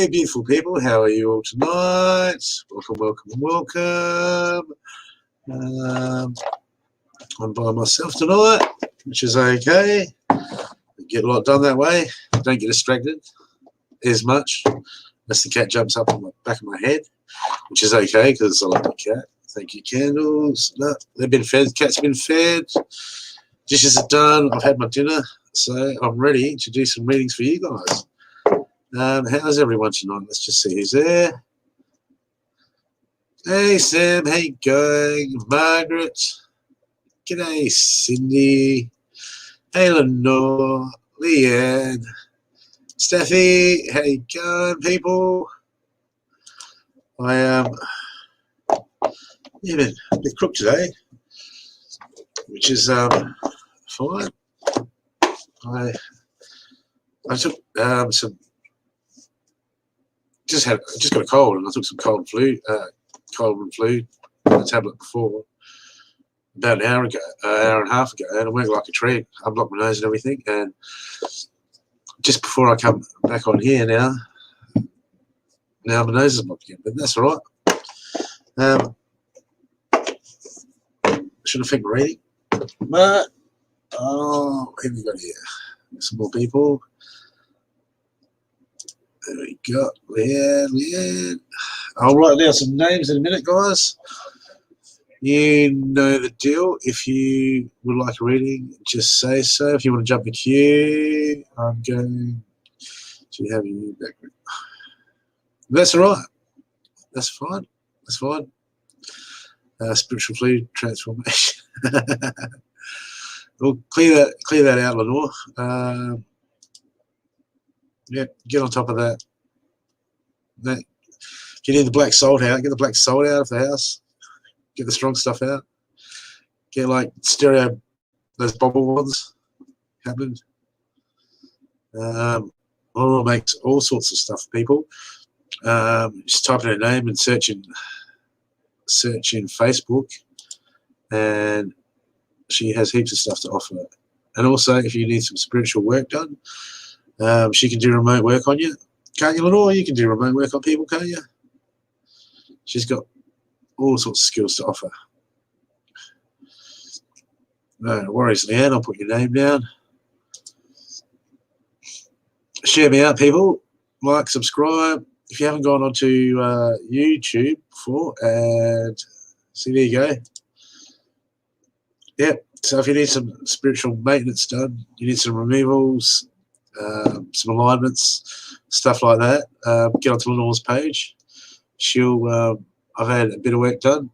Hey, beautiful people, how are you all tonight? Welcome, welcome, welcome. I'm by myself tonight, which is okay. Get a lot done that way. Don't get distracted as much unless the cat jumps up on the back of my head, which is okay because I like the cat. Thank you, candles. No, they've been fed. Cat's been fed. Dishes are done. I've had my dinner, so I'm ready to do some readings for you guys. How's everyone tonight? Let's just see who's there. Hey, Sam. How you going? Margaret. G'day, Cindy. Hey, Lenore. Leanne. Steffi. How you going, people? I am been a bit crook today, which is fine. I took some. Just got a cold, and I took some cold and flu tablet before about an hour and a half ago, and I went like a tree. I blocked my nose and everything, and just before I come back on here now my nose is blocked again, but that's all right. Should have finger reading, but here we go here. Some more people. There we go. Leanne. I'll write down some names in a minute, guys. You know the deal. If you would like a reading, just say so. If you want to jump the queue, I'm going to have you back. That's all right. That's fine. That's fine. Spiritual fluid transformation. We'll clear that out, Lenore. Yeah, get on top of that. If you need the black salt out, get the black salt out of the house. Get the strong stuff out. Get like stereo, those bubble ones happened. Lenore makes all sorts of stuff, people. Just type in her name and search in Facebook, and she has heaps of stuff to offer. And also, if you need some spiritual work done, she can do remote work on you. Can't you, Lenore? You can do remote work on people, can't you? She's got all sorts of skills to offer. No worries, Leanne. I'll put your name down. Share me out, people. Like, subscribe. If you haven't gone onto YouTube before, and see, there you go. Yep. So if you need some spiritual maintenance done, you need some removals, some alignments, stuff like that, get onto Lenore's page. I've had a bit of work done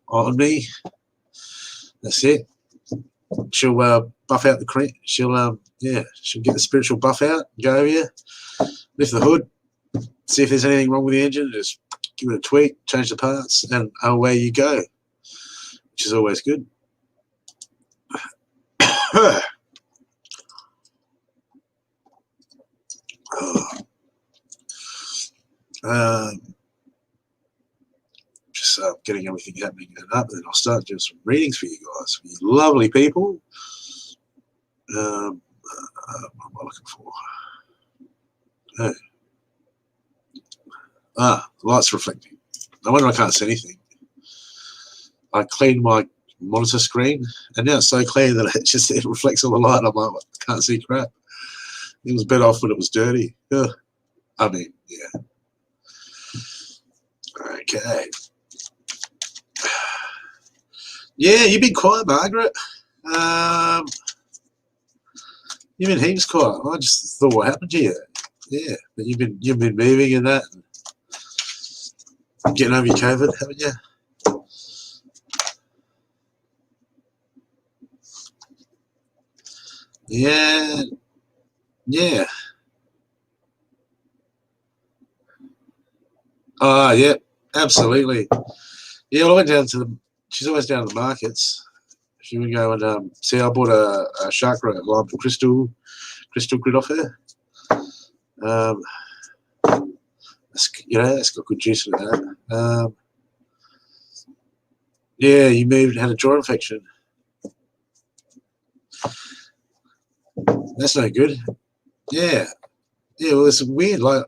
on me. That's it. She'll buff out the cream. She'll get the spiritual buff out, go over you, lift the hood, see if there's anything wrong with the engine, just give it a tweak, change the parts, and away you go, which is always good. Just getting everything happening and up, and then I'll start doing some readings for you guys, for you lovely people. What am I looking for? The light's reflecting. No wonder I can't see anything. I cleaned my monitor screen, and now it's so clear that it reflects all the light. I'm like, I can't see crap. It was better off when it was dirty. I mean, yeah. Okay. Yeah, you've been quiet, Margaret. You've been heaps quiet. I just thought, what happened to you? Yeah, but you've been moving and that, and getting over your COVID, haven't you? Yeah. Yeah. Oh, yeah, absolutely. Yeah, well, I went down to she's always down to the markets. She would go and see, I bought a chakra lime crystal grid off her. It's got good juice in that. Yeah, you moved and had a jaw infection. That's no good. Yeah. Yeah, well, it's weird. Like,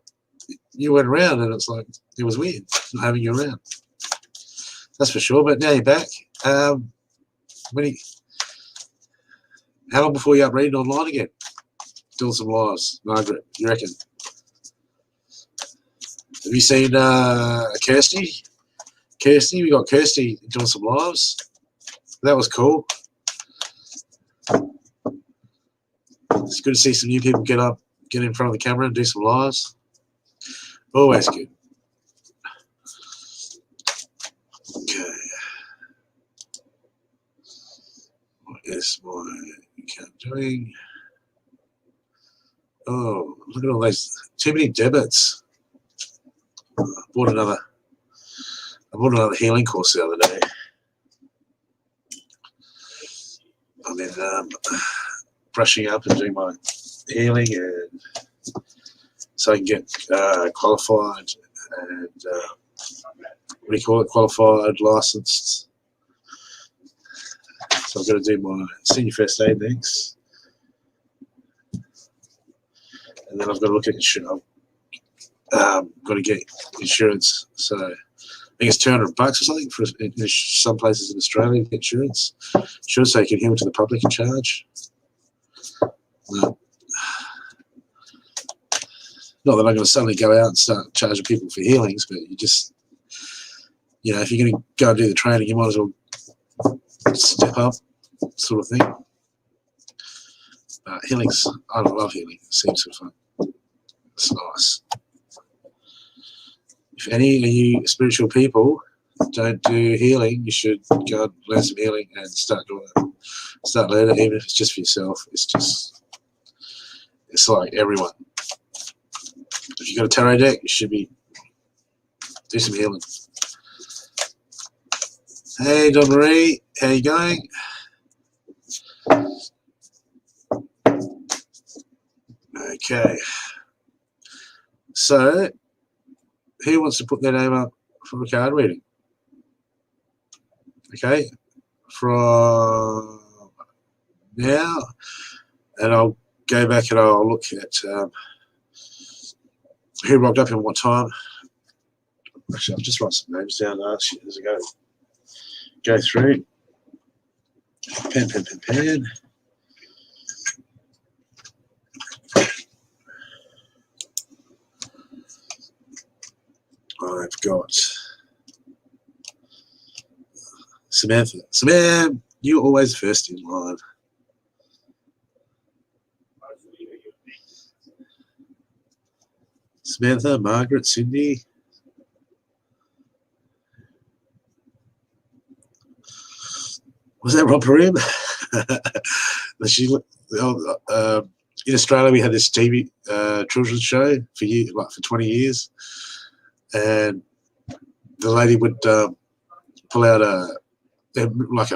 you went around, and it's like it was weird not having you around. That's for sure. But now you're back. How long before you up reading online again? Doing some lives, Margaret. You reckon? Have you seen Kirsty? Kirsty, we got Kirsty doing some lives. That was cool. It's good to see some new people get in front of the camera and do some lives. Always good. Okay. What is my account doing? Oh, look at all those. Too many debits. I bought another healing course the other day. I'm in brushing up and doing my healing, and so I can get qualified and what do you call it? Qualified, licensed. So I've got to do my senior first aid next, and then I've got to look at insurance. Got to get insurance. So I think it's $200 or something for in some places in Australia to get insurance. Sure, so you can heal to the public and charge. No. Not that I'm going to suddenly go out and start charging people for healings, but you just, if you're going to go and do the training, you might as well step up, sort of thing. Healings, I love healing. It seems so fun. It's nice. If any of you spiritual people don't do healing, you should go and learn some healing and start doing it. Start learning, even if it's just for yourself. It's like everyone. If you've got a tarot deck, you should do some healing. Hey, Don Marie, how you going? Okay. So, who wants to put their name up for a card reading? Okay. From now, and I'll go back and I'll look at who rocked up and what time. Actually, I'll just write some names down as I go through. Pen. I've got Samantha. Samantha, you're always first in line. Samantha, Margaret, Cindy. Was that Rob Perim? In Australia, we had this TV children's show for 20 years, and the lady would pull out a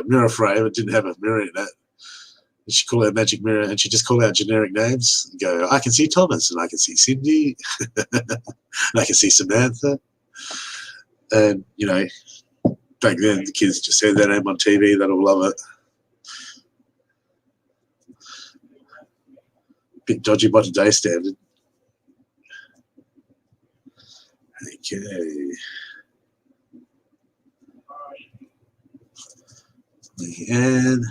mirror frame. It didn't have a mirror in it. And she'd call it a magic mirror, and she'd just call out generic names and go, I can see Thomas, and I can see Cindy, and I can see Samantha. And, back then, the kids just heard their name on TV. They'd all love it. Bit dodgy by today's standard. Okay. Leanne.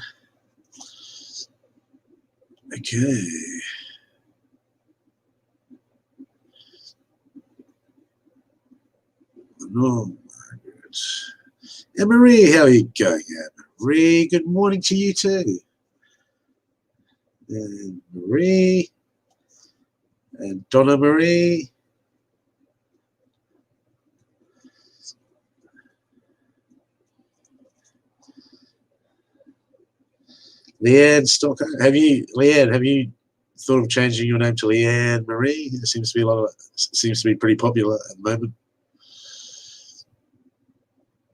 Okay. No, Margaret. And Marie, how are you going, Marie? Good morning to you too. And Marie. And Donna Marie. Leanne Stocker. Have you thought of changing your name to Leanne Marie? It seems to be pretty popular at the moment.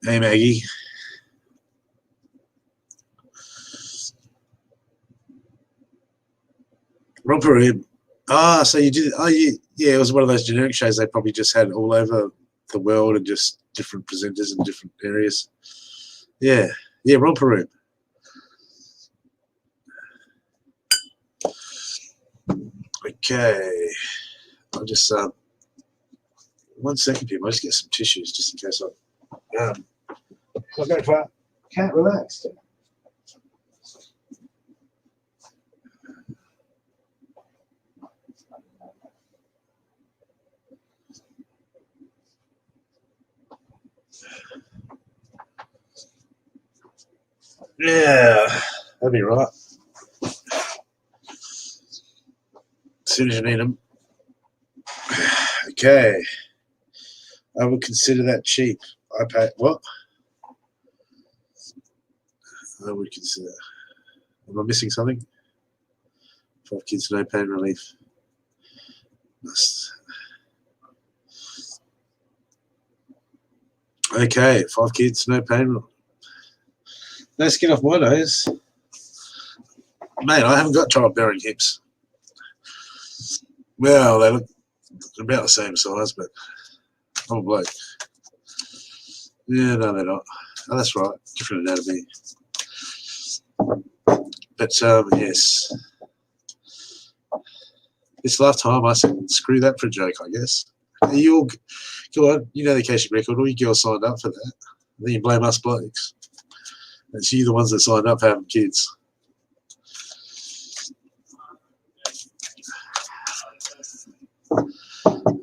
Hey, Maggie. Rob Perim. So you did. Yeah, it was one of those generic shows they probably just had all over the world and just different presenters in different areas. Yeah, Rob Perim. Okay, I'll just 1 second, people. I just get some tissues just in case I go far. Can't relax. Yeah, that'd be right. As soon as you need them. Okay. I would consider that cheap. I pay what? I would consider. Am I missing something? 5 kids, no pain relief. Okay, 5 kids, no pain relief. No skin off my nose. Mate, I haven't got childbearing hips. Well, they look about the same size, but I'm a bloke. Yeah, no, they're not. Oh, that's right. Different anatomy. But, yes. This lifetime, I said, screw that for a joke, I guess. You all, go on, you know the Akashic record, all you girls signed up for that. Then you blame us blokes. It's you the ones that signed up for having kids.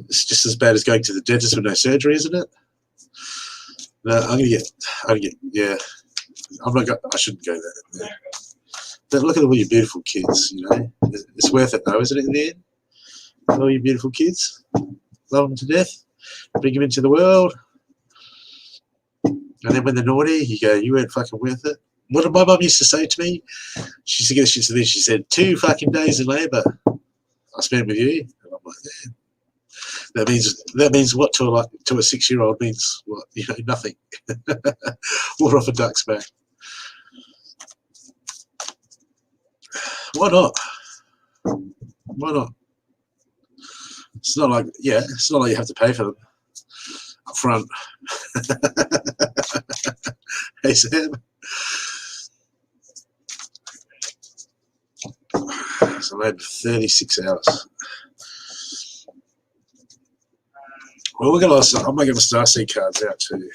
It's just as bad as going to the dentist with no surgery, isn't it? No, I'm gonna get, yeah. I shouldn't go there. Yeah. But look at all your beautiful kids, you know. It's worth it though, isn't it, in the end? All your beautiful kids. Love them to death. Bring them into the world. And then when they're naughty, you go, you weren't fucking worth it. What did my mum used to say to me? She used to get shit to this. She said, 2 fucking days in labour I spent with you. And I'm like, yeah. That means what to a 6-year-old means what? You know, nothing. Water off a duck's back. Why not? Why not? It's not like you have to pay for them up front. Hey Sam. So maybe 36 hours. Well, we're gonna. I might get my Starseed cards out too.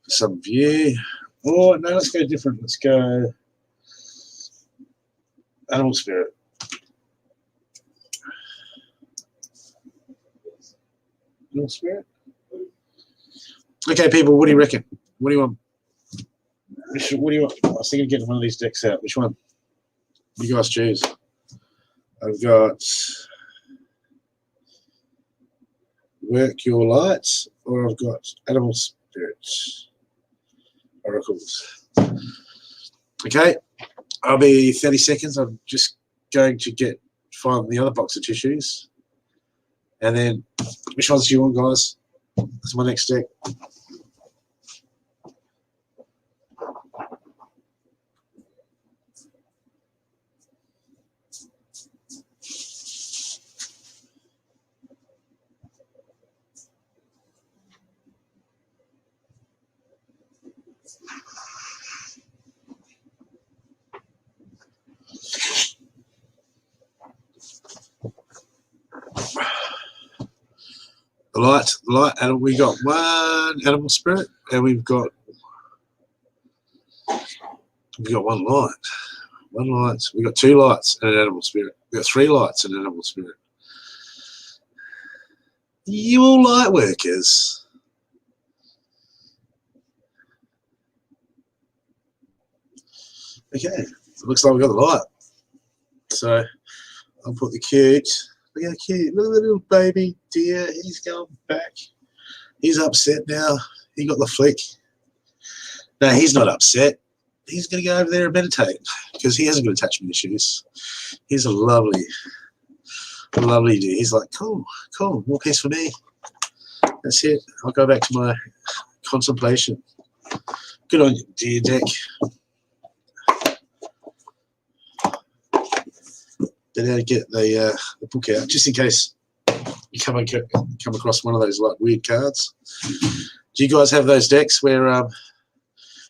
For some of you. Oh no, let's go different. Let's go Animal Spirit. Animal Spirit. Okay, people. What do you reckon? What do you want? What do you want? I was thinking of getting one of these decks out. Which one? You guys choose. I've got Work Your Lights, or I've got Animal Spirit Oracles. Okay, I'll be 30 seconds. I'm just going to find the other box of tissues. And then, which ones do you want, guys? That's my next deck. The light, and we got one Animal Spirit, and we've got one light. One light. We got 2 lights and an Animal Spirit. We got 3 lights and an Animal Spirit. You all light workers. Okay, it looks like we've got the light. So I'll put the cute. Look how cute. Look at the little baby deer. He's going back. He's upset now. He got the flick. No, he's not upset. He's going to go over there and meditate because he hasn't got attachment issues. He's a lovely deer. He's like, cool, more peace for me. That's it. I'll go back to my contemplation. Good on you, dear deck. Better get the book out just in case you come across one of those like weird cards. Do you guys have those decks where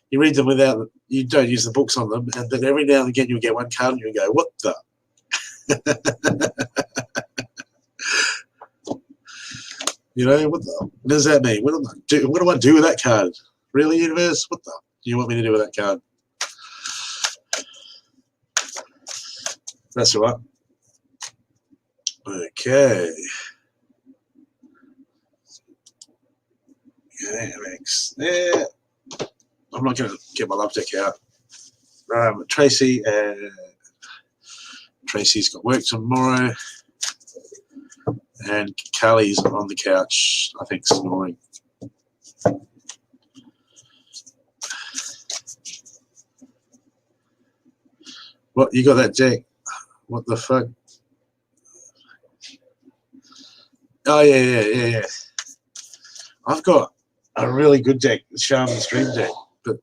you read them without, you don't use the books on them, and then every now and again you'll get one card and you'll go, what the? You know, what does that mean? What do I do with that card? Really, universe? What the do you want me to do with that card? That's all right. Okay. Yeah, Max. Yeah. I'm not going to get my love deck out. Tracy. Tracy's got work tomorrow. And Callie's on the couch, I think, snoring. What, you got that deck? What the fuck? Oh, yeah. I've got a really good deck, the Shaman's Dream deck, but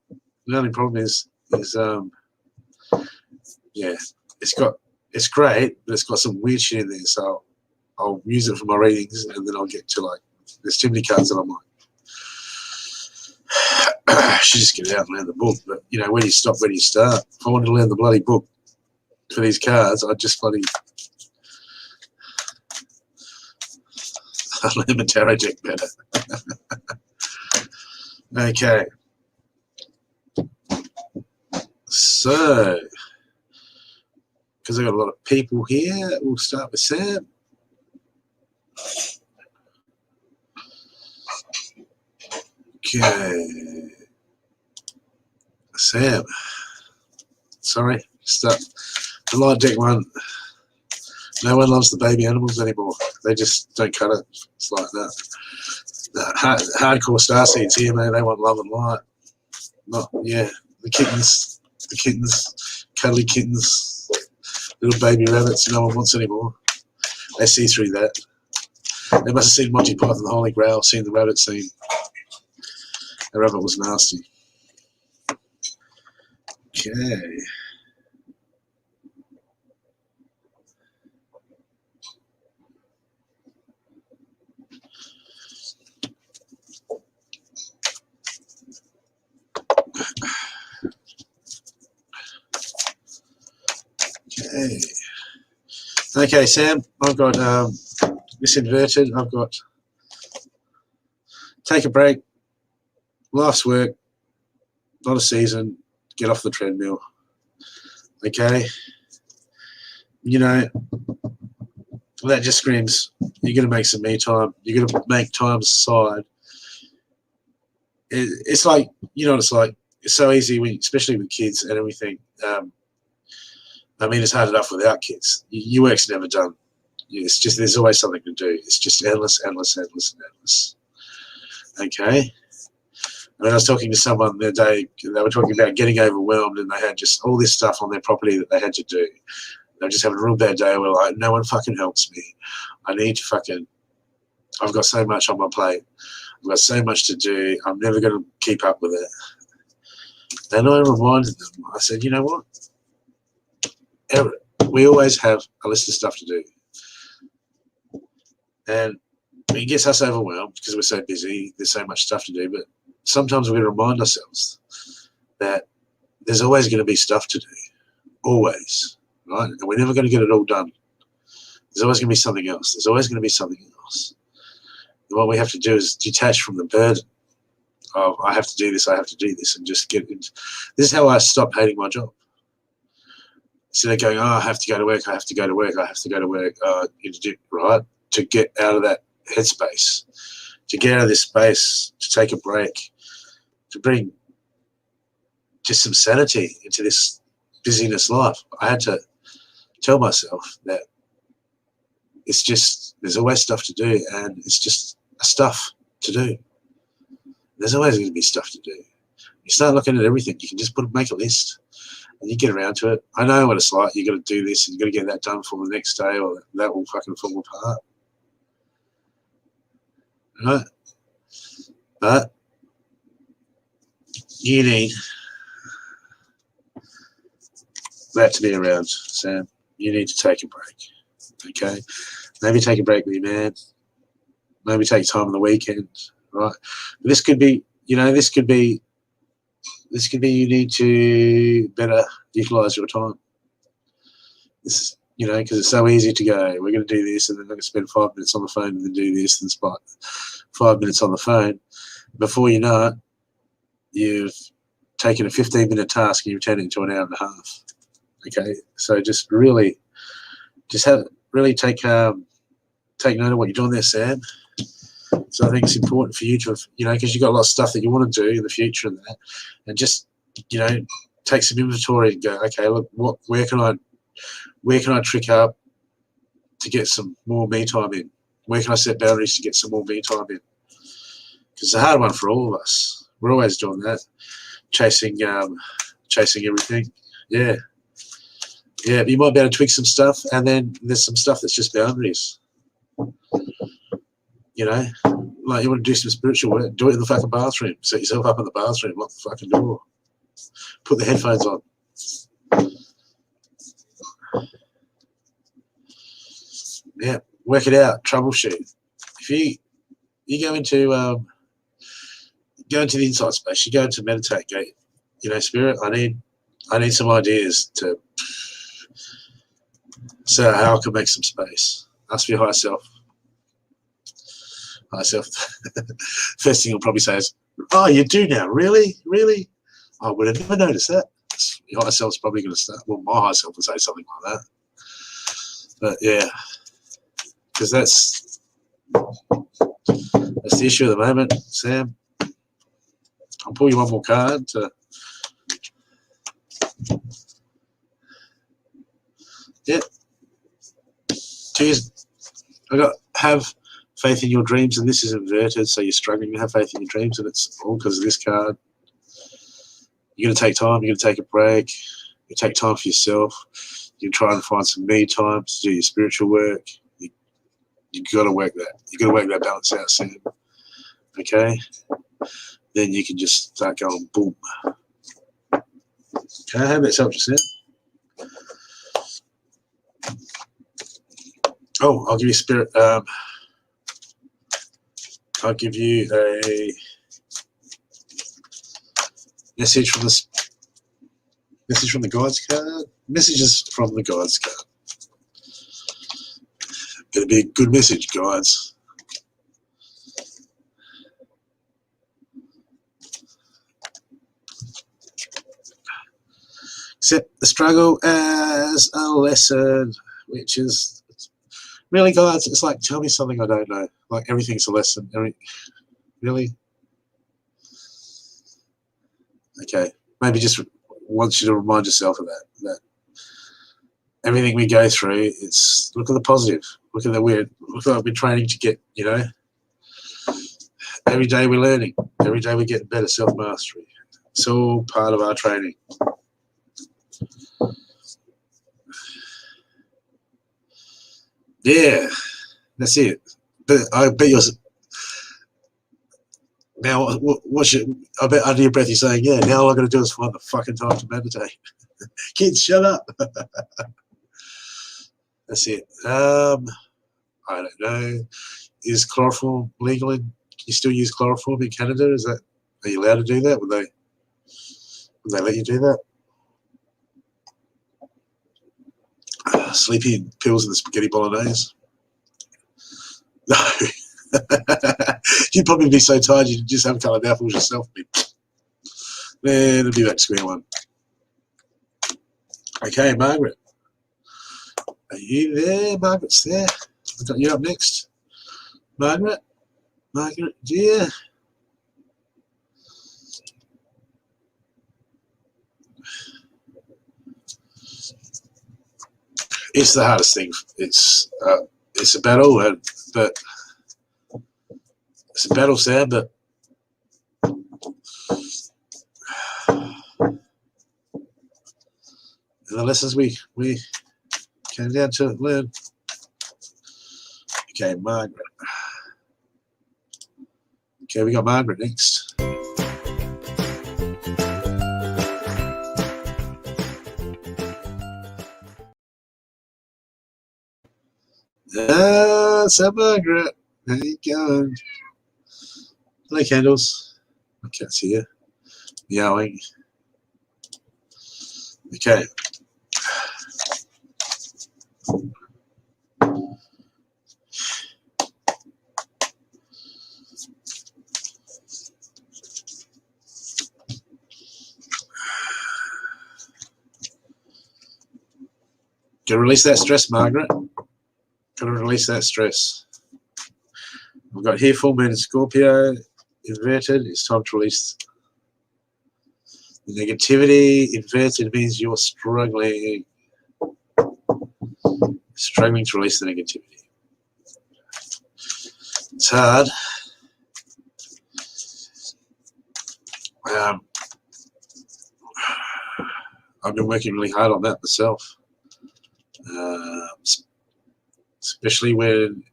the only problem is yeah, it's great, but it's got some weird shit in there, so I'll use it for my readings, and then I'll get to, like, there's too many cards that I'm like, I should just get it out and learn the book, but, you know, where do you stop, where do you start? If I wanted to learn the bloody book for these cards, I'd just bloody I'd learn the tarot deck better. Okay. So, because I've got a lot of people here, we'll start with Sam. Okay. Sam. Sorry, start the light deck one. No one loves the baby animals anymore. They just don't cut it. It's like that. The hardcore starseeds here, man, they want love and light. Not, yeah, the kittens, cuddly kittens, little baby rabbits no one wants anymore. They see through that. They must have seen Monty Python, the Holy Grail, seen the rabbit scene. The rabbit was nasty. Okay. Okay, Sam, I've got this inverted. I've got take a break, life's work, not a season, get off the treadmill. Okay? You know, that just screams, you're going to make some me time. You're going to make time aside. It's like, you know what it's like? It's so easy, especially with kids and everything. I mean, it's hard enough without kids. Your work's never done. It's just, there's always something to do. It's just endless. Okay? I mean, I was talking to someone the other day, they were talking about getting overwhelmed, and they had just all this stuff on their property that they had to do. They were just having a real bad day. We're like, no one fucking helps me. I need to fucking, I've got so much on my plate. I've got so much to do. I'm never going to keep up with it. And I reminded them, I said, you know what? We always have a list of stuff to do. And it gets us overwhelmed because we're so busy. There's so much stuff to do. But sometimes we remind ourselves that there's always going to be stuff to do. Always. Right? And we're never going to get it all done. There's always going to be something else. There's always going to be something else. And what we have to do is detach from the burden of, I have to do this, and just get into. This is how I stopped hating my job. Instead of going, oh, I have to go to work, right? To get out of that headspace, to get out of this space, to take a break, to bring just some sanity into this busyness life. I had to tell myself that it's just, there's always stuff to do, and it's just stuff to do. There's always going to be stuff to do. You start looking at everything, you can just make a list. And you get around to it. I know what it's like. You've got to do this and you've got to get that done for the next day, or that will fucking fall apart. Right? But you need that to be around, Sam. You need to take a break. Okay? Maybe take a break with your man. Maybe take time on the weekend. Right? But this could be, you know, this could be you need to better utilize your time. This is, you know, because it's so easy to go, we're going to do this, and then I'm going to spend 5 minutes on the phone and then do this and spot. 5 minutes on the phone. Before you know it, you've taken a 15-minute task and you've turned it into an hour and a half. Okay, so just really take note of what you're doing there, Sam. So I think it's important for you to, because you've got a lot of stuff that you want to do in the future and that, and just, take some inventory and go, okay, look, where can I trick up to get some more me time in? Where can I set boundaries to get some more me time in? Because it's a hard one for all of us. We're always doing that, chasing everything. Yeah. Yeah, you might be able to tweak some stuff, and then there's some stuff that's just boundaries. Like you want to do some spiritual work, do it in the fucking bathroom. Set yourself up in the bathroom, lock the fucking door. Put the headphones on. Yeah, work it out, troubleshoot. If you go into the insight space, you go into meditate, go, Spirit, I need some ideas to so how I can make some space. Ask for your higher self. First thing you'll probably say is, oh, you do now, really? I would have never noticed that. Your higher self's probably going to start, well, my higher self would say something like that. But yeah, because that's the issue at the moment, Sam. I'll pull you one more card to Cheers. I got have faith in your dreams, and this is inverted, so you're struggling to have faith in your dreams, and it's all because of this card. You're going to take time, you're going to take a break, you take time for yourself, you're trying to find some me time to do your spiritual work. You've got to work that. You've got to work that balance out, Sam. Okay? Then you can just start going boom. Okay, I hope that's helped you, Sam. Oh, I'll give you spirit. I'll give you a message from the guides card. Messages from the guides card. It'll be a good message, guides. Accept the struggle as a lesson, which is really, guys. It's like, tell me something I don't know. Like everything's a lesson. Really? Okay. Maybe just wants you to remind yourself of that everything we go through, it's look at the positive. Look at the weird. Look at what we're training to get, Every day we're learning. Every day we're getting better self-mastery. It's all part of our training. Yeah, that's it. But I bet you're now. I bet under your breath you're saying, "Yeah, now all I got to do is find the fucking time to meditate." Kids, shut up. That's it. I don't know. Is chloroform legal in? Can you still use chloroform in Canada? Are you allowed to do that? Would they let you do that? Sleeping pills and the spaghetti bolognese. No. You'd probably be so tired you'd just have a couple of apples yourself. Man, it'll be back to square one. Okay, Margaret. Are you there? Margaret's there. I've got you up next. Margaret, dear. It's the hardest thing. It's a battle, but it's a battle, Sam. But the lessons we came down to learn. Okay, Margaret. Okay, we got Margaret next. So Margaret, how you going? Hello, Candles. I can't see you. Meowing. Okay. Gotta release that stress, Margaret. Gotta release that stress. We've got here full moon in Scorpio, inverted. It's time to release the negativity. Inverted means you're struggling to release the negativity. It's hard. I've been working really hard on that myself, especially when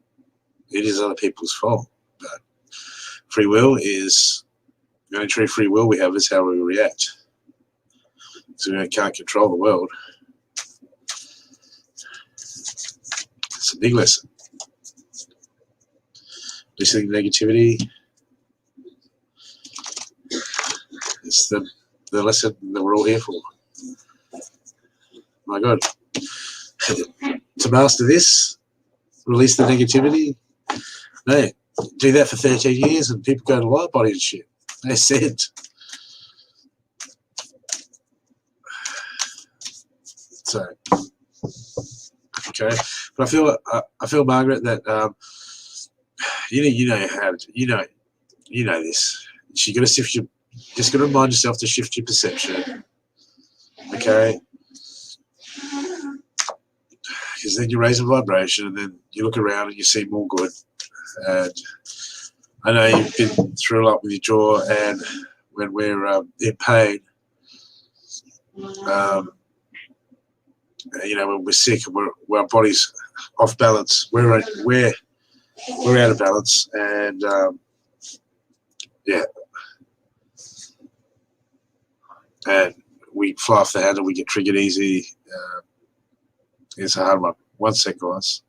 it is other people's fault. But free will is the only true free will we have is how we react. So we can't control the world. It's a big lesson. Listening to negativity. It's the lesson that we're all here for. My God. To master this, release the negativity. No, do that for 13 years and people go to light body and shit. They said. So, okay. But I feel, Margaret, that you know how to, you know this. You got to shift your. Just got to remind yourself to shift your perception. Okay. Because then you raise a vibration, and then you look around and you see more good. And I know you've been through a lot with your jaw, and when we're in pain, you know, when we're sick and our body's off balance, we're out of balance, and yeah, and we fly off the handle, we get triggered easy. It's a hard one. 1 sec, guys.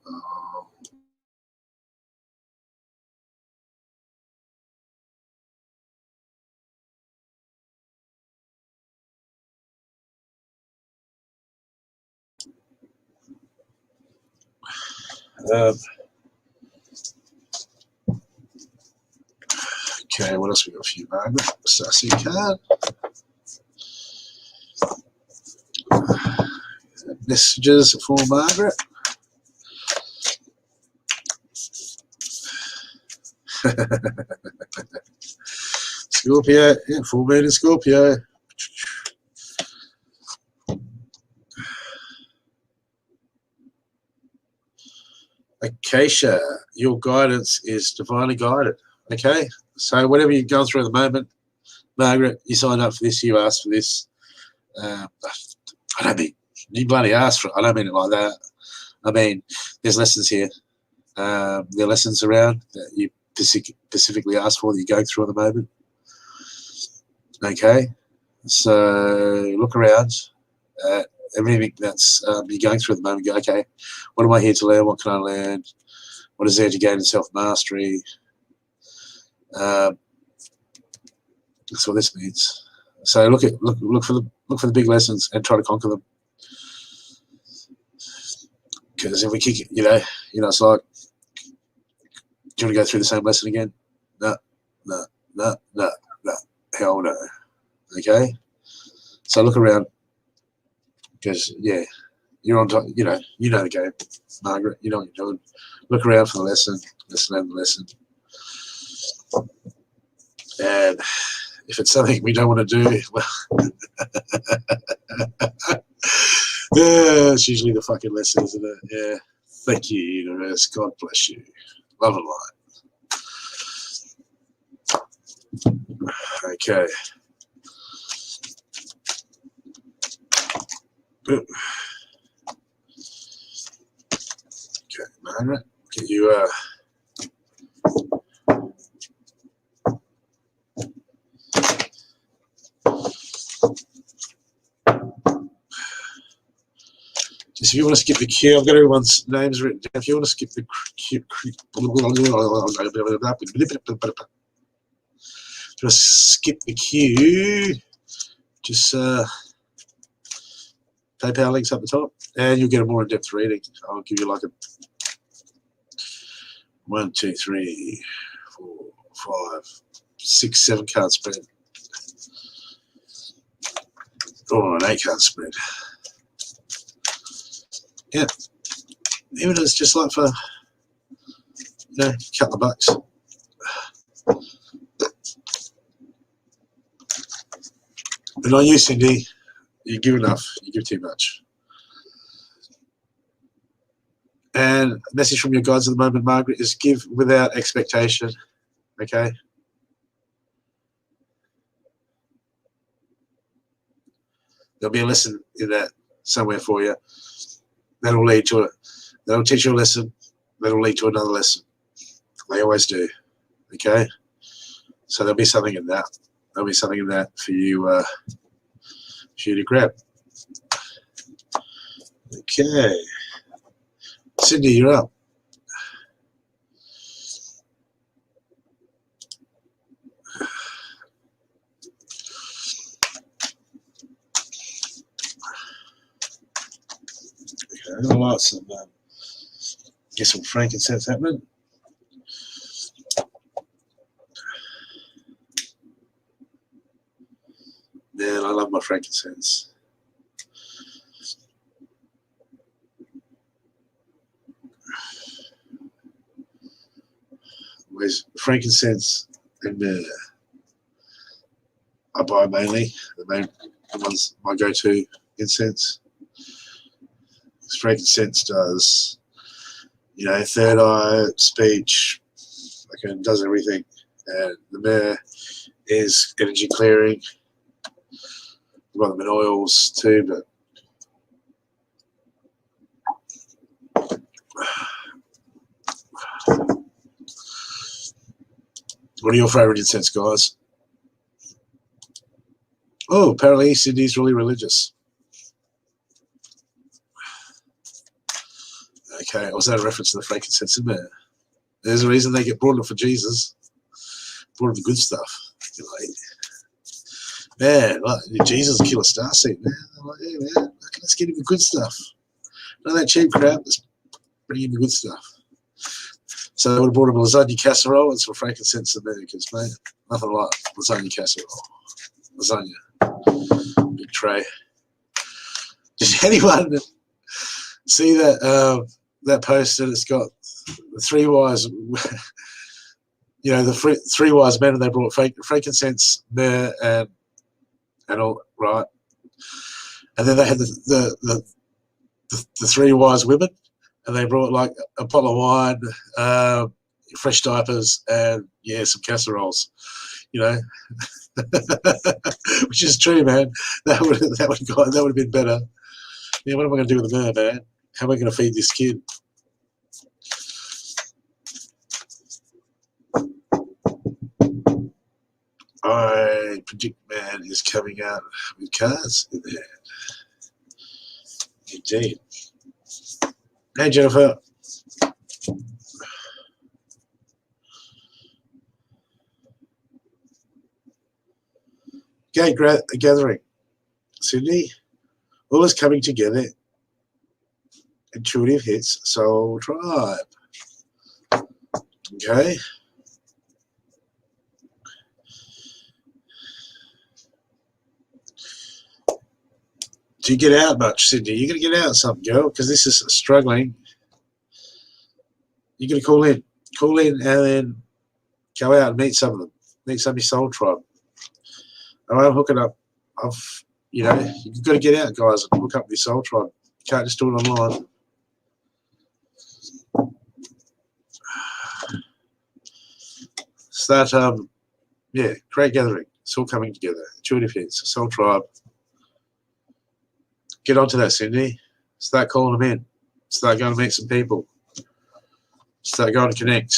Okay, what else we got for you, Margaret? Sassy card. Messages for Margaret. Scorpio, yeah, full moon in Scorpio. Acacia, your guidance is divinely guided. Okay, so whatever you're going through at the moment, Margaret, you signed up for this, you asked for this. I don't mean you bloody asked for it. I don't mean it like that. I mean, there's lessons here. There are lessons around that you specifically asked for that you're going through at the moment. Okay, so look around at everything that's you're going through at the moment. Go, okay, what am I here to learn? What can I learn? What is there to gain in self-mastery? That's what this means. So look for the big lessons and try to conquer them. Because if we kick it, you know, it's like, do you want to go through the same lesson again? No. Hell no. Okay? So look around. Because, yeah, you're on top, you know the game, Margaret. You know what you're doing. Look around for the lesson. Let's learn the lesson. And if it's something we don't want to do, well, yeah, it's usually the fucking lesson, isn't it? Yeah. Thank you, universe. God bless you. Love and light. Okay. Boom. Okay, Margaret, get you just if you want to skip the queue, I've got everyone's names written down. If you want to skip the queue, skip the queue, just PayPal links up the top, and you'll get a more in-depth reading. I'll give you like a 1, 2, 3, 4, 5, 6, 7 card spread, or an 8 card spread. Yeah, even if it's just like for, a couple of bucks. But on you, Cindy, you give enough, you give too much. And message from your guides at the moment, Margaret, is give without expectation. Okay. There'll be a lesson in that somewhere for you. That'll lead to it. That'll teach you a lesson. That'll lead to another lesson. They always do. Okay. So there'll be something in that. There'll be something in that for you to grab. Okay. Cindy, you're up. Okay, I'm gonna light some get some frankincense happening. Man, I love my frankincense. Where's frankincense and I buy mainly the ones my go-to incense. Frankincense does, third eye, speech, it does everything, and the myrrh is energy clearing. We've got them in oils too, but what are your favourite incense, guys? Oh, apparently Cindy's really religious. Okay, was that a reference to the frankincense and myrrh? There's a reason they get brought in for Jesus. Brought in the good stuff. Man, Jesus kill a starseed, man. I'm like, yeah, man, let's get him the good stuff. None of that cheap crap. Let's bring him the good stuff. So they would have brought him a lasagna casserole and some frankincense and myrrh, because, man, nothing like lasagna casserole. Lasagna. Big tray. Did anyone see that post that it's got the three wise, the three wise men, and they brought frankincense, myrrh, and all, right? And then they had the three wise women, and they brought like a bottle of wine, fresh diapers, and some casseroles, which is true, man. That would have been better. Yeah, what am I going to do with the myrrh, man? How am I going to feed this kid? I predict man is coming out with cards in the hand. Indeed. Hey, Jennifer. Gate gathering. Sydney. All is coming together. Intuitive hits. Soul tribe. Okay. Do you get out much, Sydney? You're going to get out something, girl, because this is struggling. You're going to call in, and then go out and meet some of them. Meet some of your soul tribe. And I'm hooking up. You've got to get out, guys, and hook up with your soul tribe. You can't just do it online. Start, great gathering. It's all coming together. Intuitive hits, soul tribe. Get onto that, Cindy. Start calling them in. Start going to meet some people. Start going to connect.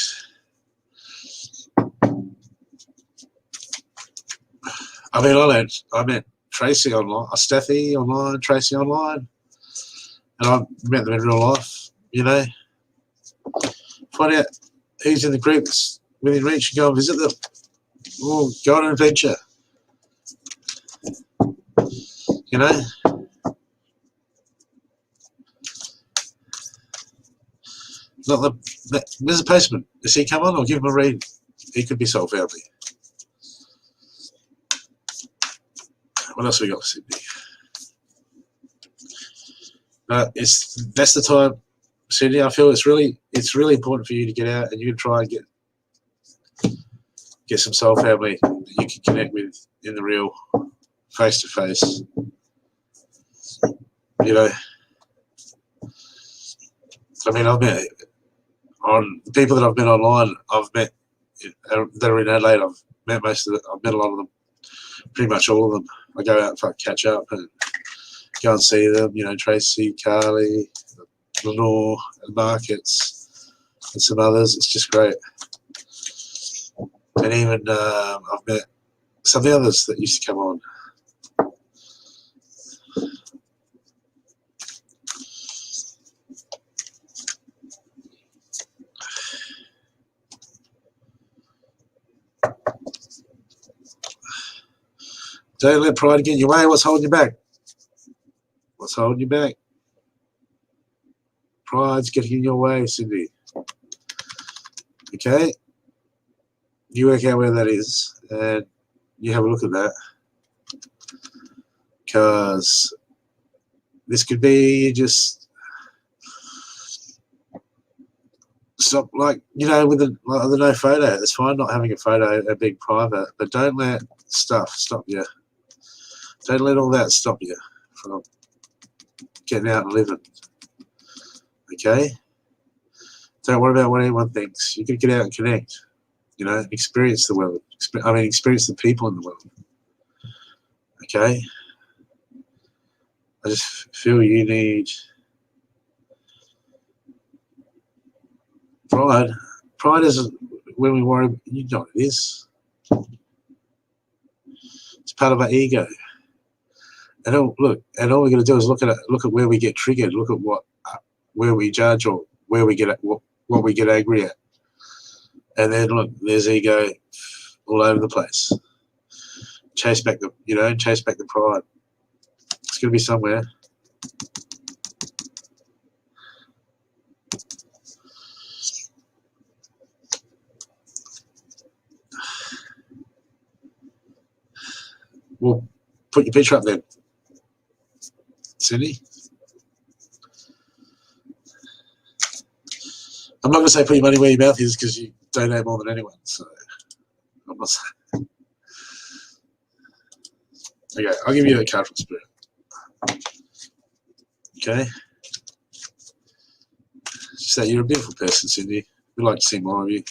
I met Tracy online, Steffi online, Tracy online, and I met them in real life. Find out who's in the groups within reach and go and visit them. Or go on an adventure. There's a postman. Does he come on? I'll give him a read. He could be soul family. What else we got, Sydney? But that's the time, Sydney. I feel it's really important for you to get out and you can try and get some soul family that you can connect with in the real, face to face. You know, I mean, I've met on people that I've met online. I've met that are in Adelaide. I've met most of them. I've met a lot of them, pretty much all of them. I go out and catch up and go and see them. You know, Tracy, Carly, Lenore, and Markets, and some others. It's just great. And even I've met some of the others that used to come on. Don't let pride get in your way. What's holding you back? What's holding you back? Pride's getting in your way, Cindy. Okay? You work out where that is and you have a look at that. Because this could be just stop, like, you know, with the no photo. It's fine not having a photo, a big private, but don't let stuff stop you. Don't let all that stop you from getting out and living. Okay? Don't worry about what anyone thinks. You can get out and connect. You know, experience the world. Experience the people in the world. Okay? I just feel you need pride. Pride isn't when we worry. You know what it is. It's part of our ego. And all we're going to do is look at where we get triggered. Look at where we judge or where we get what we get angry at. And then look, there's ego all over the place. Chase back the pride. It's going to be somewhere. Well, put your picture up then, Cindy. I'm not going to say put your money where your mouth is because you donate more than anyone. So I'm not saying. Okay, I'll give you a card from Spirit. Okay. So you're a beautiful person, Cindy. We'd like to see more of you.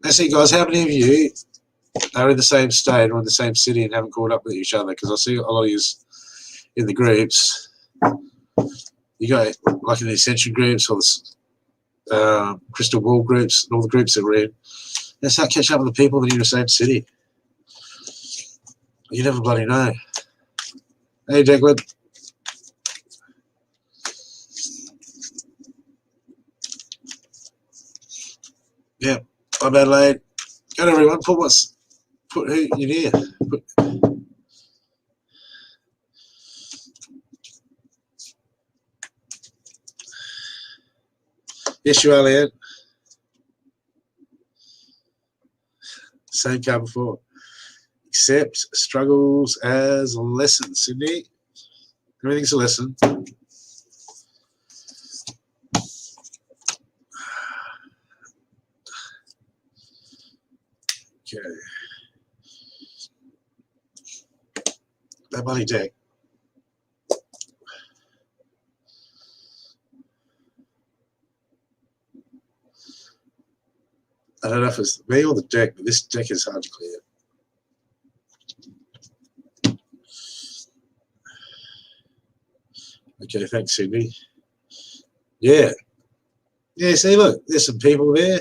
Let's see, guys, how many of you are in the same state or in the same city and haven't caught up with each other? Because I see a lot of you in the groups. You go like in the Ascension groups or the Crystal Ball groups and all the groups that we're in. Let's start catching up with the people that are in the same city. You never bloody know. Hey, Declan. Yeah, I'm Adelaide. Go to everyone. Put who you near. Yes, you are, Leanne. Same card before. Accept struggles as a lesson, Sydney. Everything's a lesson. Okay. That money deck. I don't know if it's me or the deck, but this deck is hard to clear. Okay, thanks, Sydney. Yeah. Yeah, see, look, there's some people there.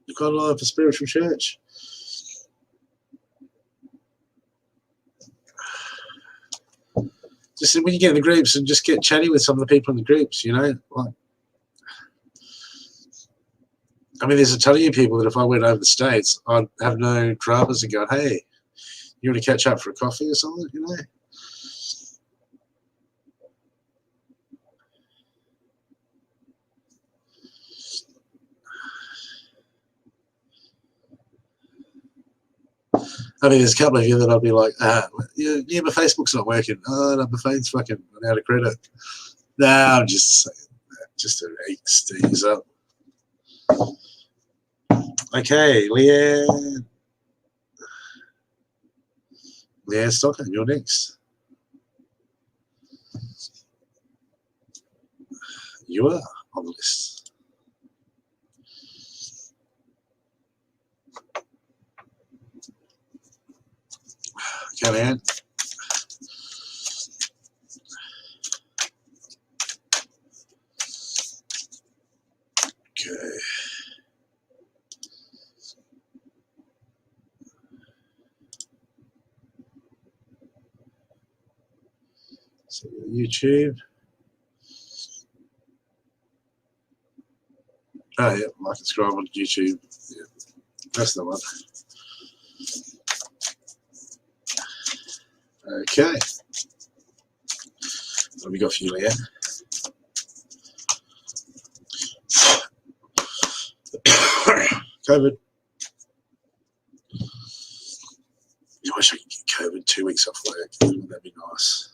You've got a line for spiritual church. Just when you get in the groups and just get chatty with some of the people in the groups, you know, like, I mean, there's a ton of you people that if I went over the States, I'd have no dramas and go, hey, you want to catch up for a coffee or something, you know? I mean, there's a couple of you that I'll be like, yeah, my Facebook's not working. Oh, no, my phone's fucking out of credit. No, I'm just saying that, just to ease up. Okay, Leanne Stockton, you're next. You are on the list. Okay, Leanne. Okay. So YouTube. Oh, yeah, like and subscribe on YouTube. Yeah, that's the one. Okay. What have we got for you, Leanne? COVID. I wish I could get COVID 2 weeks off work. Wouldn't that be nice?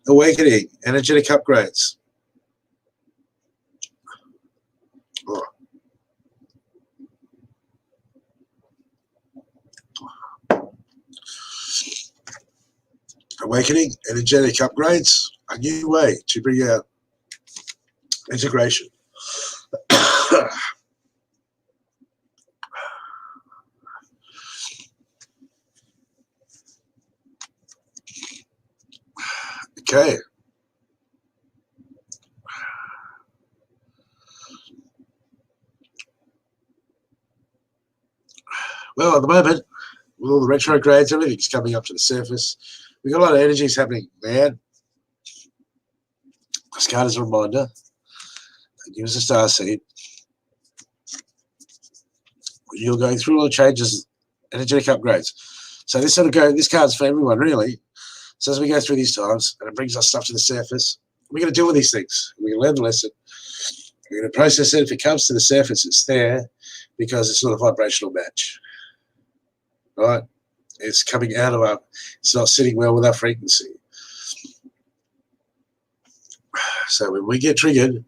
Awakening, energetic upgrades. Oh. Awakening, energetic upgrades, a new way to bring out integration. Okay. Well, at the moment, with all the retrogrades, everything's coming up to the surface. We've got a lot of energies happening, man. This card is a reminder. Use the star seed. You're going through all the changes, energetic upgrades. So this card's for everyone, really. So as we go through these times, and it brings us stuff to the surface, we're going to deal with these things. We're going to learn the lesson. We're going to process it. If it comes to the surface, it's there because it's not a vibrational match. Right? It's coming out of it's not sitting well with our frequency. So when we get triggered,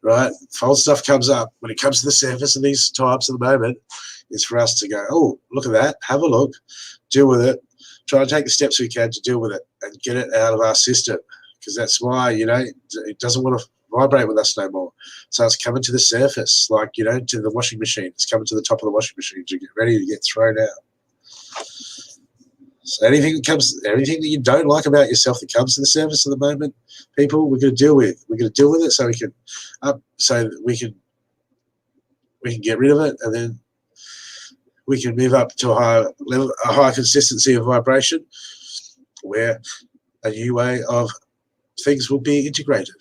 right, false stuff comes up. When it comes to the surface of these types at the moment, it's for us to go, oh, look at that, have a look, deal with it, try and take the steps we can to deal with it and get it out of our system. Because that's why, it doesn't want to vibrate with us no more. So it's coming to the surface, like, to the washing machine. It's coming to the top of the washing machine to get ready to get thrown out. So anything that you don't like about yourself that comes to the surface at the moment, people, we're going to deal with. We're going to deal with it so we can get rid of it, and then we can move up to a higher level, a higher consistency of vibration, where a new way of things will be integrated.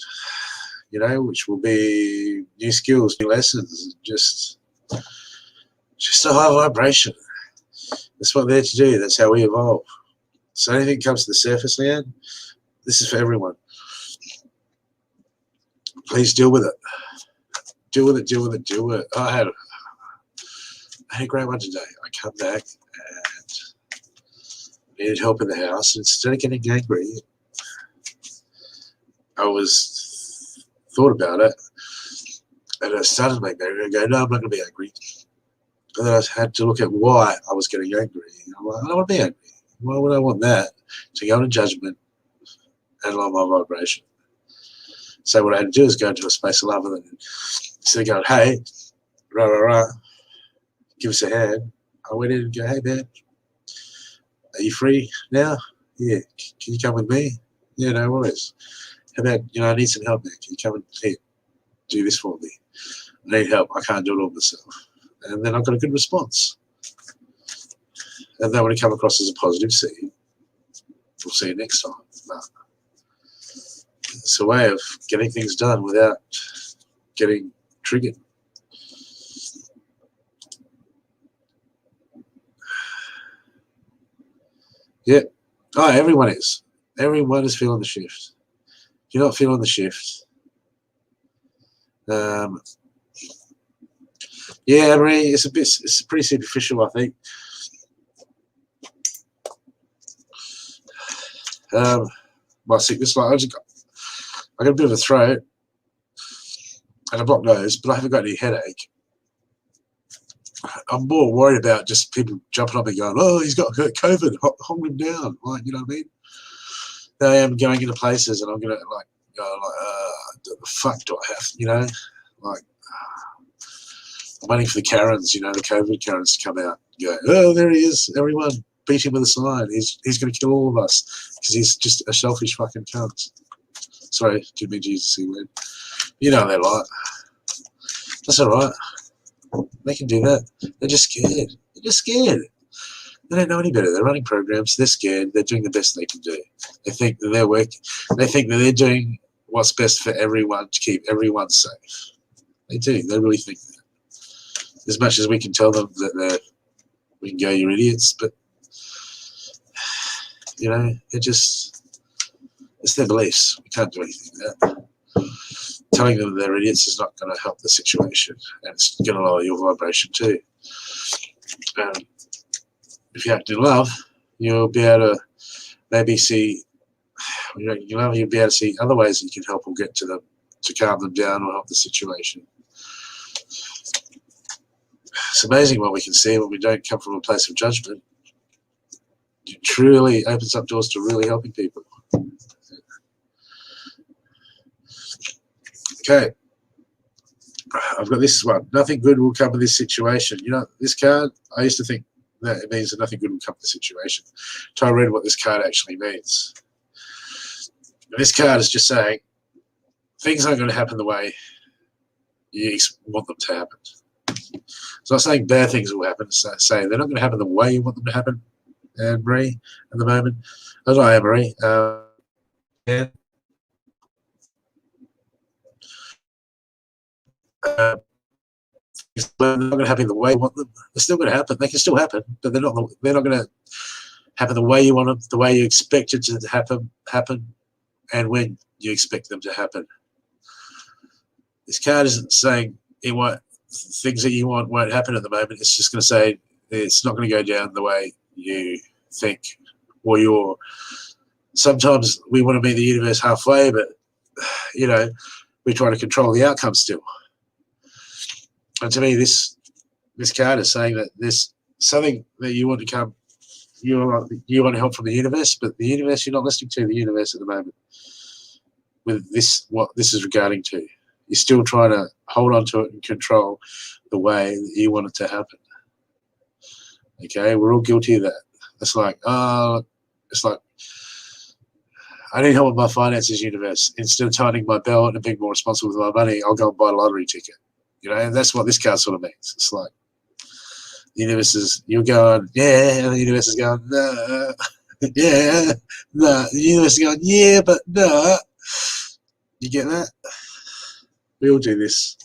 Which will be new skills, new lessons, just a high vibration. That's what they're to do. That's how we evolve. So anything comes to the surface, Leanne, this is for everyone. Please deal with it. Deal with it, deal with it, deal with it. I had a great one today. I come back and needed help in the house. And instead of getting angry, I thought about it, and I started to make me angry. I go, no, I'm not going to be angry. And then I had to look at why I was getting angry. I'm like, I don't want to be angry. Why would I want that? To go into judgment and lower my vibration. So what I had to do is go into a space of love, and then instead of going, hey, rah, rah, rah, give us a hand, I went in and go, hey, man, are you free now? Yeah. Can you come with me? Yeah, no worries. How about, I need some help, man. Can you come and do this for me? I need help. I can't do it all myself. And then I got a good response. And that would have come across as a positive seed. We'll see you next time. But it's a way of getting things done without getting triggered. Yeah. Oh, everyone is. Everyone is feeling the shift. If you're not feeling the shift, Yeah, Marie, it's pretty superficial, I think. My sickness, like I got a bit of a throat and a blocked nose, but I haven't got any headache. I'm more worried about just people jumping up and going, "Oh, he's got COVID, hold him down." Like, you know what I mean? I am going into places and I'm gonna like go like, the fuck do I have? You know, like I'm waiting for the Karens, you know, the COVID Karens to come out and go, "Oh, there he is! Everyone, beat him with a sign. He's going to kill all of us because he's just a selfish fucking cunt." Sorry, didn't mean to use the C word. You know they're like. That's all right. They can do that. They're just scared. They're just scared. They don't know any better. They're running programs. They're scared. They're doing the best they can do. They think that they're working. They think that they're doing what's best for everyone to keep everyone safe. They do. They really think that. As much as we can tell them that we can go, "You're idiots," but you know, it's their beliefs. We can't do anything with that. Telling them they're idiots is not going to help the situation, and it's going to lower your vibration too. If you act in love, you'll be able to maybe see, you'll be able to see other ways that you can help or get to them to calm them down or help the situation. It's amazing what we can see when we don't come from a place of judgment. It truly opens up doors to really helping people. Okay. I've got this one. Nothing good will come of this situation. You know, this card, I used to think that it means that nothing good will come of the situation. Until I read what this card actually means. And this card is just saying things aren't going to happen the way you want them to happen. It's not saying bad things will happen. It's saying they're not going to happen the way you want them to happen, Anne-Marie, at the moment. Oh, not Anne-Marie. Yeah. They're not going to happen the way you want them. They're still going to happen. They can still happen, but they're not going to happen the way you want them, the way you expect it to happen, and when you expect them to happen. This card isn't saying things that you want won't happen at the moment. It's just going to say it's not going to go down the way you think, or you're. Sometimes we want to meet the universe halfway, but you know, we try to control the outcome still. And to me, this card is saying that there's something that you want to come, you want help from the universe, but the universe, you're not listening to the universe at the moment. With this, what this is regarding to, you're still trying to hold on to it and control the way that you want it to happen. Okay, we're all guilty of that. It's like, I need help with my finances, universe. Instead of tightening my belt and being more responsible with my money, I'll go and buy a lottery ticket. You know, and that's what this card sort of means. It's like the universe is, you're going, yeah, and the universe is going, no, yeah, no. The universe is going, yeah, but no. You get that? We all do this.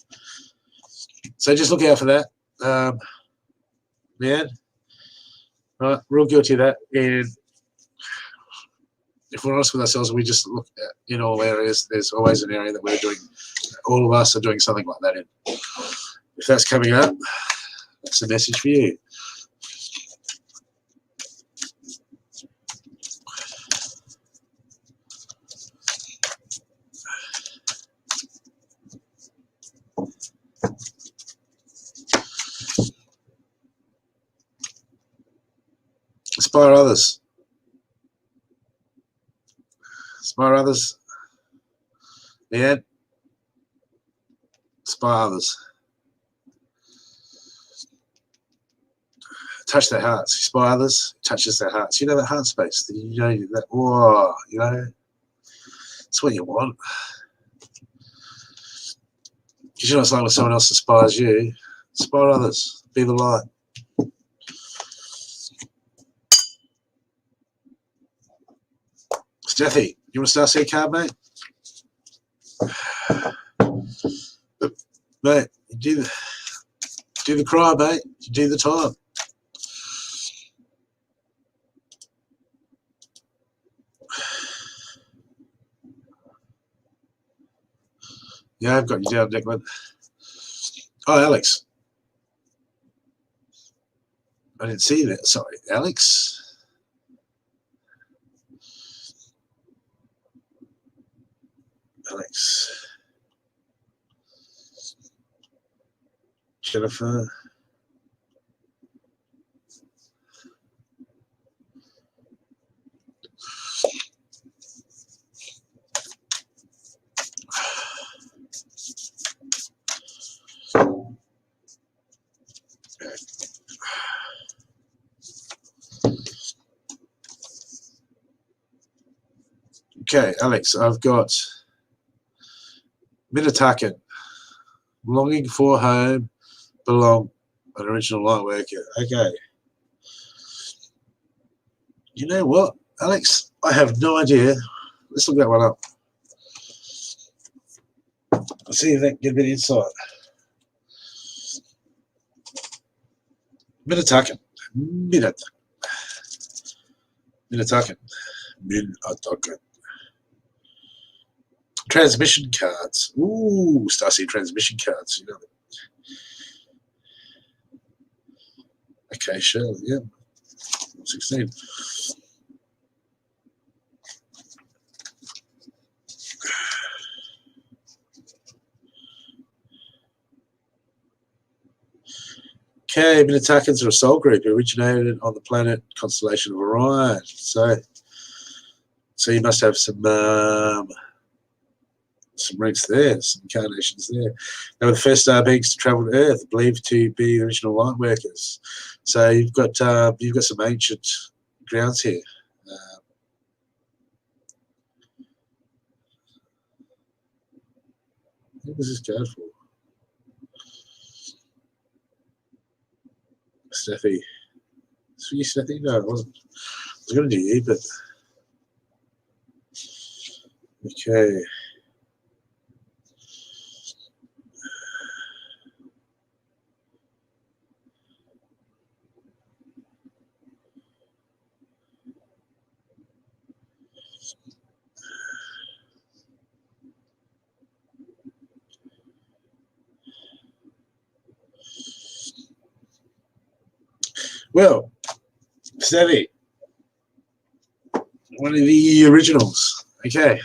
So just look out for that. Man, right, we're all guilty of that. And if we're honest with ourselves, we just look at in all areas, there's always an area that we're doing, all of us are doing something like that in. If that's coming up, that's a message for you. Inspire others. Inspire others. Yeah. Inspire others. Touch their hearts. Inspire others. Touches their hearts. You know that heart space. You know that. Oh, you know, it's what you want. Because you know it's like when someone else inspires you. Inspire others. Be the light. Steffi, you want to start see a card, mate? Mate, you do the cry, mate. You do the time. Yeah, I've got you down, Declan. Oh, Alex. I didn't see that. Sorry, Alex. Alex. Jennifer. Okay, Alex, I've got Minatakan, longing for home, belong, an original light worker. Okay. You know what, Alex? I have no idea. Let's look that one up. I'll see if that can get a bit of insight. Minatakan. Minatakan. Transmission cards. Ooh, Stacy, transmission cards. You know. Okay, sure. Yeah. 16. Okay, Minotakans are a soul group who originated on the planet constellation of Orion. So you must have some roots there, some incarnations there. They were the first beings to travel to Earth, believed to be the original light workers. So you've got some ancient grounds here. What was this card for? Steffi. It's for you, Steffi? No, it wasn't. I was going to do you, but... Okay. Well, Steffi, one of the originals. Okay.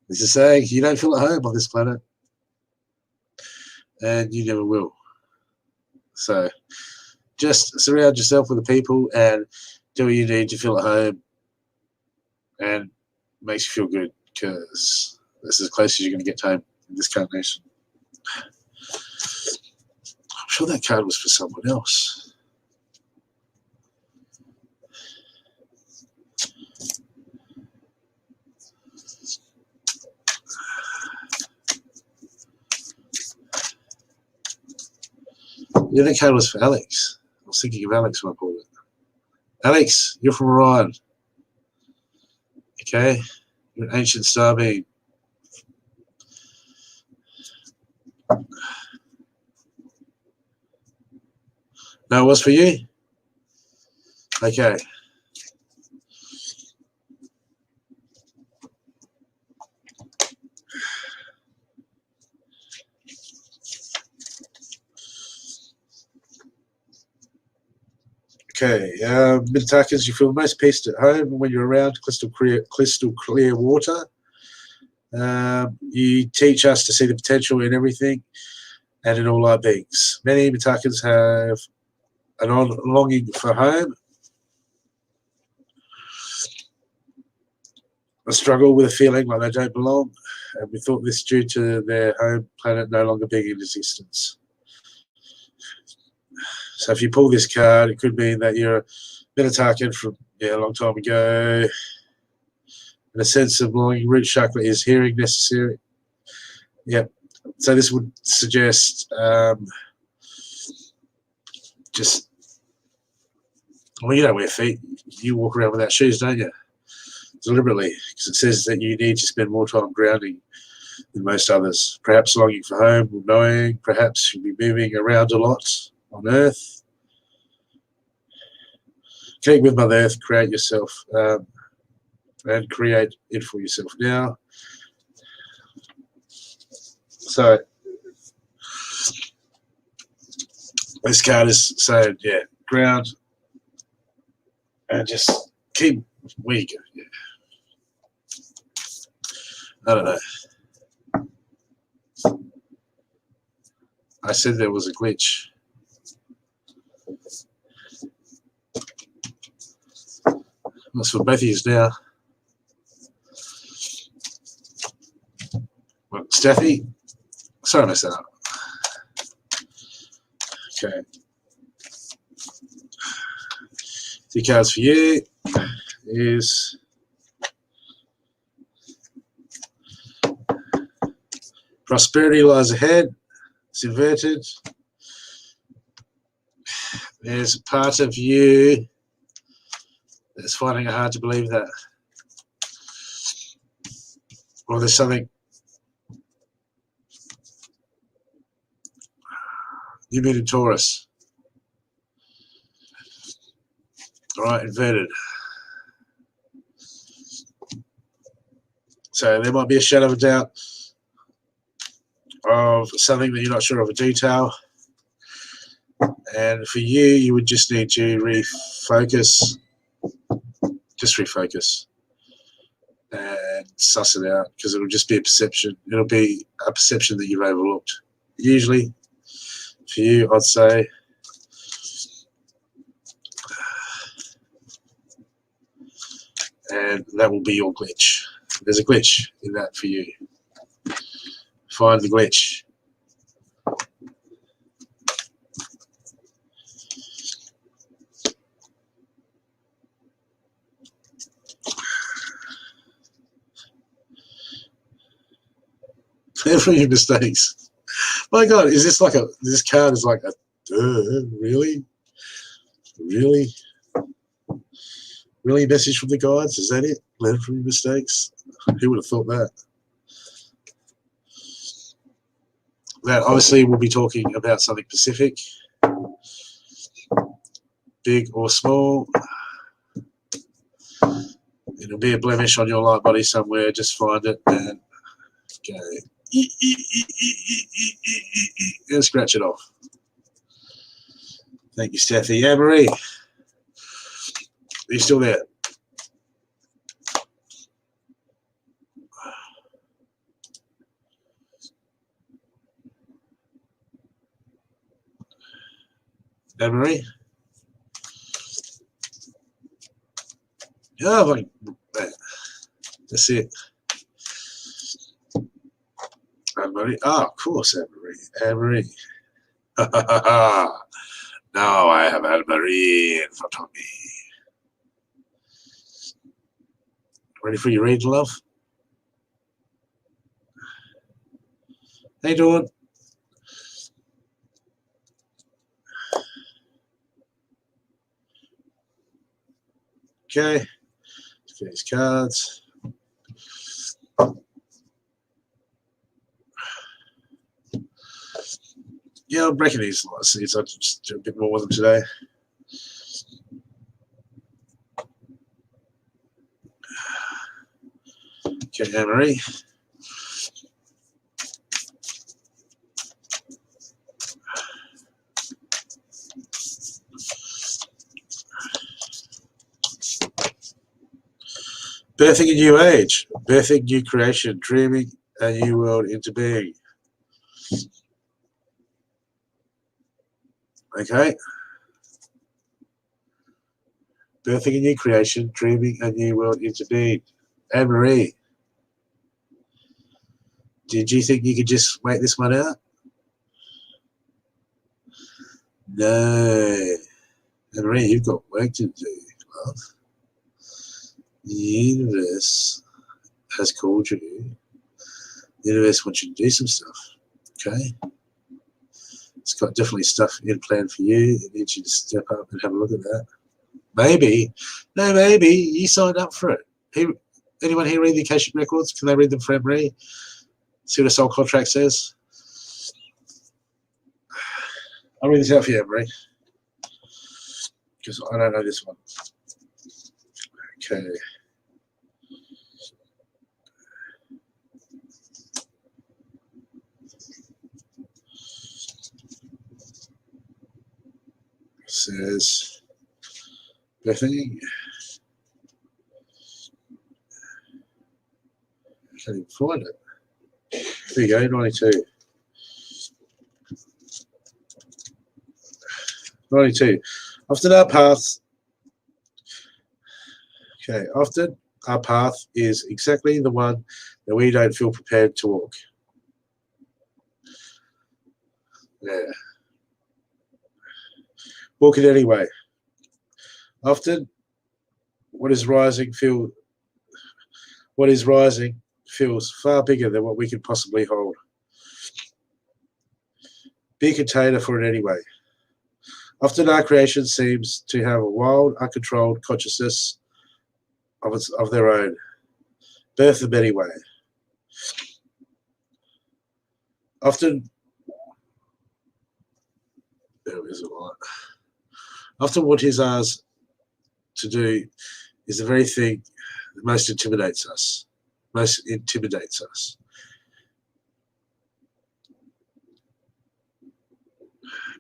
This is saying you don't feel at home on this planet, and you never will. So just surround yourself with the people and do what you need to feel at home, and makes you feel good, because this is as close as you're going to get to home in this incarnation. I'm sure that card was for someone else. Yeah, that card was for Alex. I was thinking of Alex when I pulled it. Alex, you're from Orion. Okay? You're an ancient star being. No, it was for you? Okay. Okay, Minotakans, you feel most peace at home when you're around crystal clear water. You teach us to see the potential in everything and in all our beings. Many Minotakans have an longing for home, a struggle with a feeling like they don't belong, and we thought this due to their home planet no longer being in existence. So if you pull this card, it could mean that you're a Minotakan from a long time ago. And a sense of belonging. Root chakra is hearing necessary. Yep. So this would suggest just, well, you don't wear feet. You walk around without shoes, don't you? Deliberately, because it says that you need to spend more time grounding than most others. Perhaps longing for home or knowing. Perhaps you'll be moving around a lot on Earth. Connect with Mother Earth, create yourself, and create it for yourself now. So This card is saying, yeah, ground and just keep where you go. Yeah. I don't know. I said there was a glitch. That's for both of you now. Well, Steffi, sorry I messed that up. Okay. 2 cards for you is prosperity lies ahead. It's inverted. There's a part of you that's finding it hard to believe that. Or there's something you mean in Taurus. All right, inverted. So there might be a shadow of a doubt of something that you're not sure of a detail. And for you, you would just need to refocus. Just refocus and suss it out, because it'll just be a perception. It'll be a perception that you've overlooked. Usually, for you, I'd say and that will be your glitch. There's a glitch in that for you. Find the glitch. Learn from your mistakes. My God, is this like a? This card is like a. Really, really, really. Message from the gods. Is that it? Learn from your mistakes. Who would have thought that? That obviously we'll be talking about something specific, big or small. It'll be a blemish on your light body somewhere. Just find it and go. And scratch it off. Thank you, Steffi. Yeah, Marie. Are you still there? Anne-Marie? Yeah, like that. That's it. Anne-Marie. Oh, of course, Anne-Marie. Anne-Marie. Now I have Anne-Marie in front of me. Ready for your reading, love? How you doing? Okay. Let's get these cards. Yeah, I'm breaking these light seeds. I'll just do a bit more with them today. Okay, Anne-Marie. Birthing a new age, birthing new creation, dreaming a new world into being. Okay. Birthing a new creation, dreaming a new world into being. Anne-Marie, did you think you could just wait this one out? No. Anne-Marie, you've got work to do, love. The universe has called you. The universe wants you to do some stuff. Okay? It's got definitely stuff in plan for you. It needs you to step up and have a look at that. Maybe. No, maybe. You signed up for it. Anyone here read the Akashic Records? Can they read them for Anne-Marie? See what a soul contract says? I'll read this out for you, Anne-Marie, because I don't know this one. Okay. says Bethany. I can't even find it. There you go, 92. 92. Often our path, okay, often our path is exactly the one that we don't feel prepared to walk. Yeah. Walk it anyway. Often what is rising feels far bigger than what we can possibly hold. Be a container for it anyway. Often our creation seems to have a wild, uncontrolled consciousness of their own. Birth them anyway. Often, there is a lot. Often what is ours to do is the very thing that most intimidates us.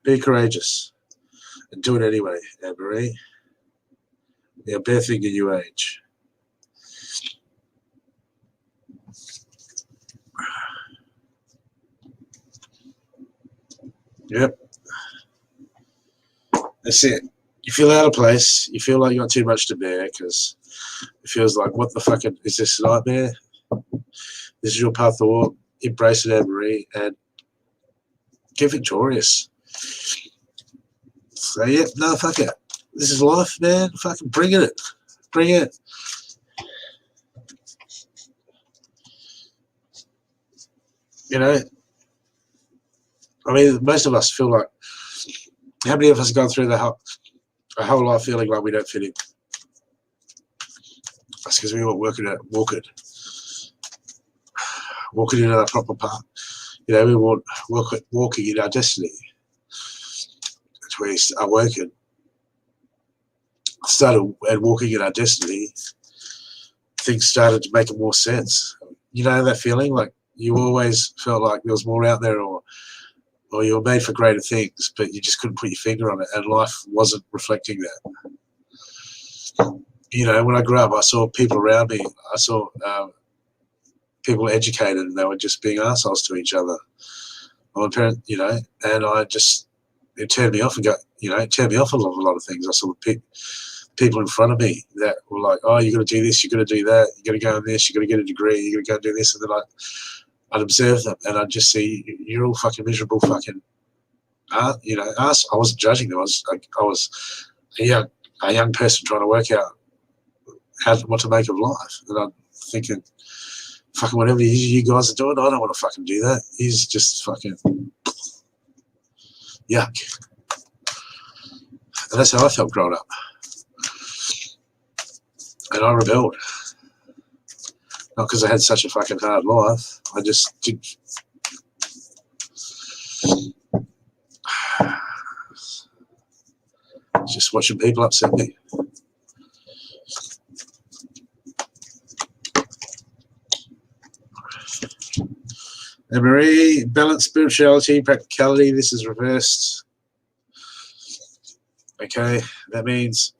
Be courageous and do it anyway, Anne-Marie. You're birthing a new age. Yep. That's it. You feel out of place. You feel like you got too much to bear because it feels like, what the fuck is this, a nightmare? This is your path to walk. Embrace it, Anne-Marie, and get victorious. Say, yep, no, fuck it. This is life, man. Fucking bring it. Bring it. You know, I mean, most of us feel like, how many of us have gone through a whole life feeling like we don't fit in? That's because we weren't walking in our proper path. You know, we weren't walking in our destiny. That's where we are working. Started and walking in our destiny, things started to make more sense. You know that feeling, like you always felt like there was more out there, or you were made for greater things, but you just couldn't put your finger on it, and life wasn't reflecting that. You know, when I grew up, I saw people around me. I saw people educated, and they were just being assholes to each other. My parents, you know, and it turned me off it turned me off a lot of things. I saw people in front of me that were like, oh, you got to do this, you got to do that, you got to go on this, you got to get a degree, you got to go and do this, and then I'd observe them, and I'd just see, you're all fucking miserable, fucking, us. I wasn't judging them. I was a young person trying to work out what to make of life, and I'm thinking, fucking whatever you guys are doing, I don't want to fucking do that. He's just fucking yuck. And that's how I felt growing up. And I rebelled. Not because I had such a fucking hard life. I just did. Just watching people upset me. And Marie, balance, spirituality, practicality. This is reversed. Okay, that means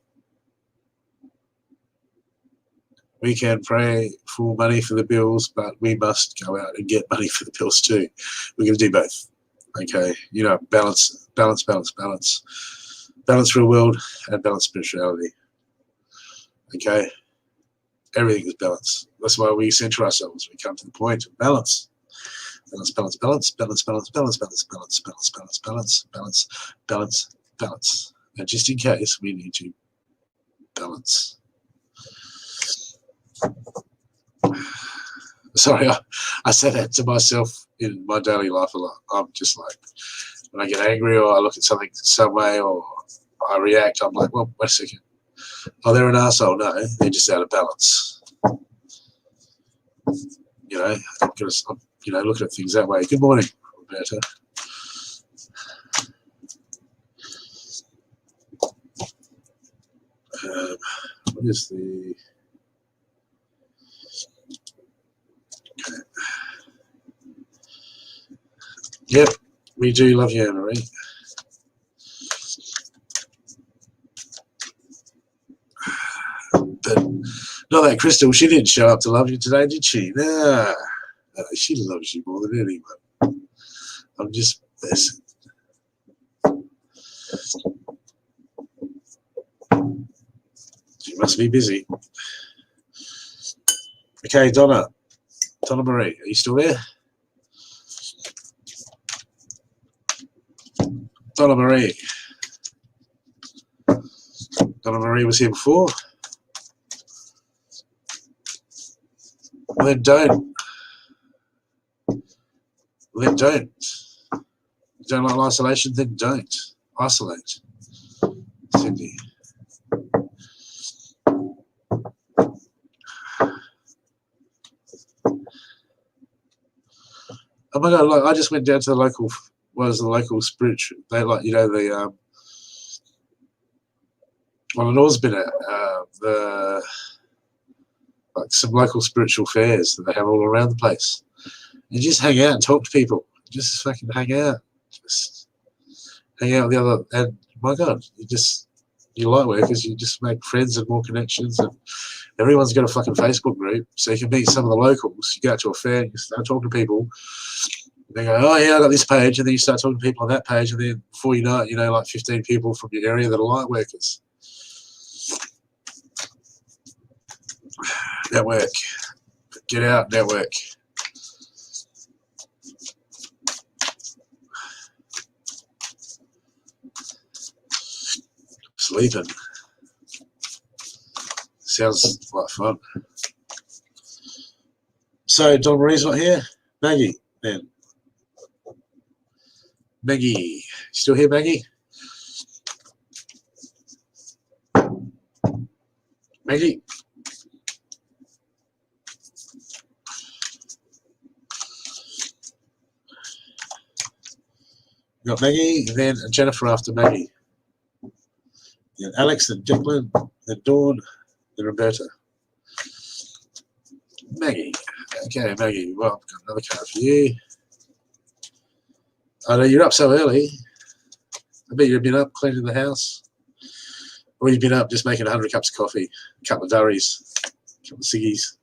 we can pray for money for the bills, but we must go out and get money for the bills too. We're going to do both. Okay, you know, balance. Balance real world and balance spirituality. Okay, everything is balance. That's why we center ourselves. We come to the point of balance. Balance. And just in case, we need to balance. Sorry, I say that to myself in my daily life a lot. I'm just like, when I get angry or I look at something some way or I react, I'm like, well, wait a second. Oh, they're an arsehole. No, they're just out of balance. You know, because I'm, looking at things that way. Good morning, Roberta. What is the... Okay. Yep, we do love you, Anne-Marie. But not that Crystal, she didn't show up to love you today, did she? Nah. She loves you more than anyone. I'm just messing. She must be busy. Okay, Donna Marie, are you still there? Donna Marie was here before. Well, then don't. You don't like isolation, then don't. Isolate. Cindy. Oh my God, I just went down to the local, spiritual, they like, the, well, I've always been at like some local spiritual fairs that they have all around the place. You just hang out and talk to people. Just fucking hang out. Just hang out with the other, and my God, you light workers, you just make friends and more connections, and everyone's got a fucking Facebook group, so you can meet some of the locals. You go out to a fair, you start talking to people, they go, oh yeah, I got this page, and then you start talking to people on that page, and then before you know it, like 15 people from your area that are light workers. Network. Get out, network. Sleeping. Sounds like fun. So, Don Marie's not here? Maggie, then. Maggie. Still here, Maggie? Maggie? You got Maggie, then Jennifer after Maggie. Then Alex, then Declan, then Dawn, then Roberta. Maggie. Okay, Maggie. Well, I've got another card for you. I know you're up so early. I bet you've been up cleaning the house. Or you've been up just making 100 cups of coffee, a couple of durries, a couple of ciggies.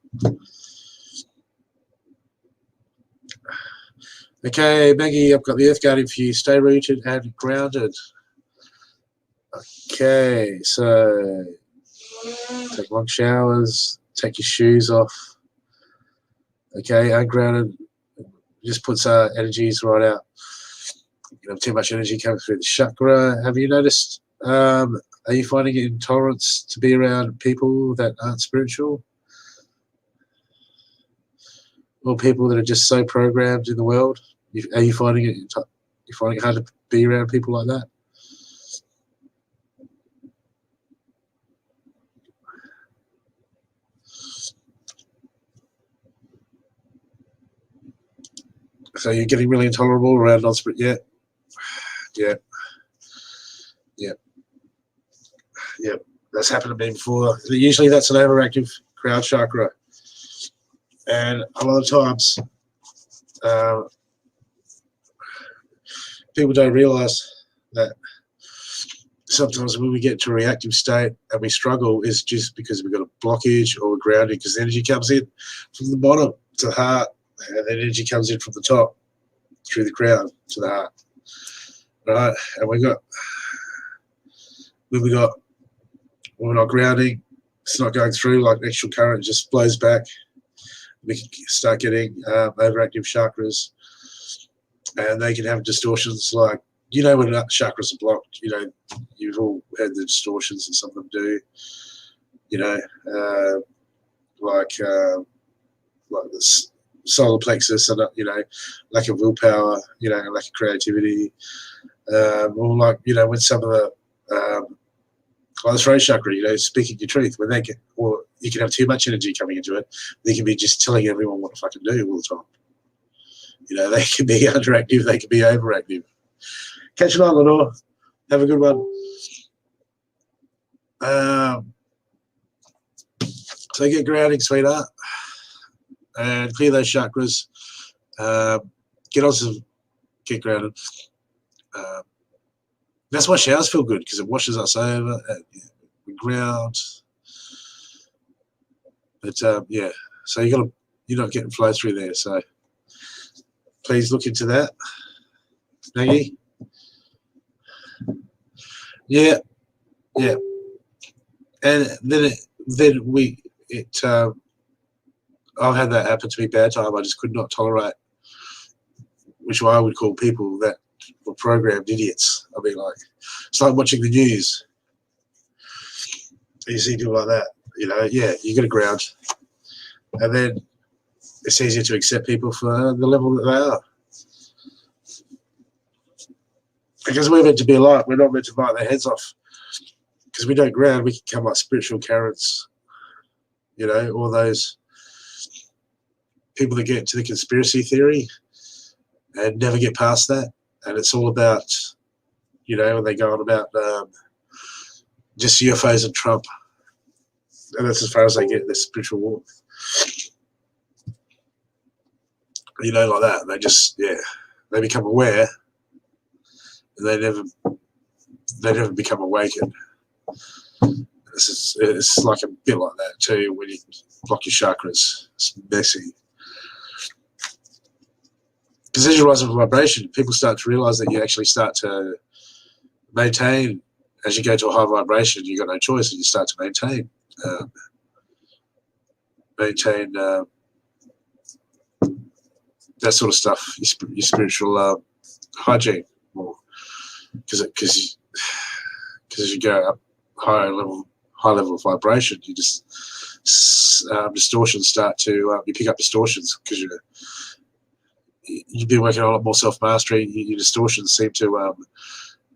Okay, Maggie, I've got the Earth Guardian for you. Stay rooted and grounded. Okay, so take long showers, take your shoes off. Okay, ungrounded just puts energies right out. You have too much energy coming through the chakra. Have you noticed, are you finding intolerance to be around people that aren't spiritual? Or people that are just so programmed in the world? Are you finding it hard to be around people like that? So you're getting really intolerable around non-spirit? Yeah. That's happened to me before. Usually that's an overactive crown chakra. And a lot of times people don't realize that sometimes when we get to a reactive state and we struggle is just because we've got a blockage or a grounding, because the energy comes in from the bottom to the heart, and then energy comes in from the top through the crown to the heart, right? And when we're not grounding, it's not going through like extra current, it just flows back. We can start getting overactive chakras, and they can have distortions like, when chakras are blocked, you've all had the distortions that some of them do, like the solar plexus, and lack of willpower, lack of creativity, or like when some of the the throat chakra, speaking your truth, when they get, or you can have too much energy coming into it, they can be just telling everyone what to fucking do all the time. They can be underactive, they can be overactive. Catch you on, Lenore. Have a good one. So get grounding, sweetheart, and clear those chakras. Get grounded. That's why showers feel good, because it washes us over. We ground. But yeah, so you're not getting flow through there. So please look into that, Maggie. Yeah, yeah. And then I've had that happen to me bad time. I just could not tolerate, which I would call people that were programmed idiots. I mean, like, it's like watching the news. You see people like that, yeah, you get a ground. And then it's easier to accept people for the level that they are. Because we're meant to be alike. We're not meant to bite their heads off. Because we don't ground, we can become like spiritual Karens. All those people that get into the conspiracy theory and never get past that. And it's all about, when they go on about just UFOs and Trump. And that's as far as they get in this spiritual walk. Like that. They just, they become aware and they never become awakened. It's like a bit like that too when you block your chakras. It's messy. Because as you rise in vibration, people start to realize that you actually start to maintain. As you go to a high vibration, you've got no choice, and you start to maintain that sort of stuff, your spiritual hygiene more. Because as you go up high level of vibration, you just distortions start to you pick up distortions because you've been working on a lot more self-mastery. Your distortions seem to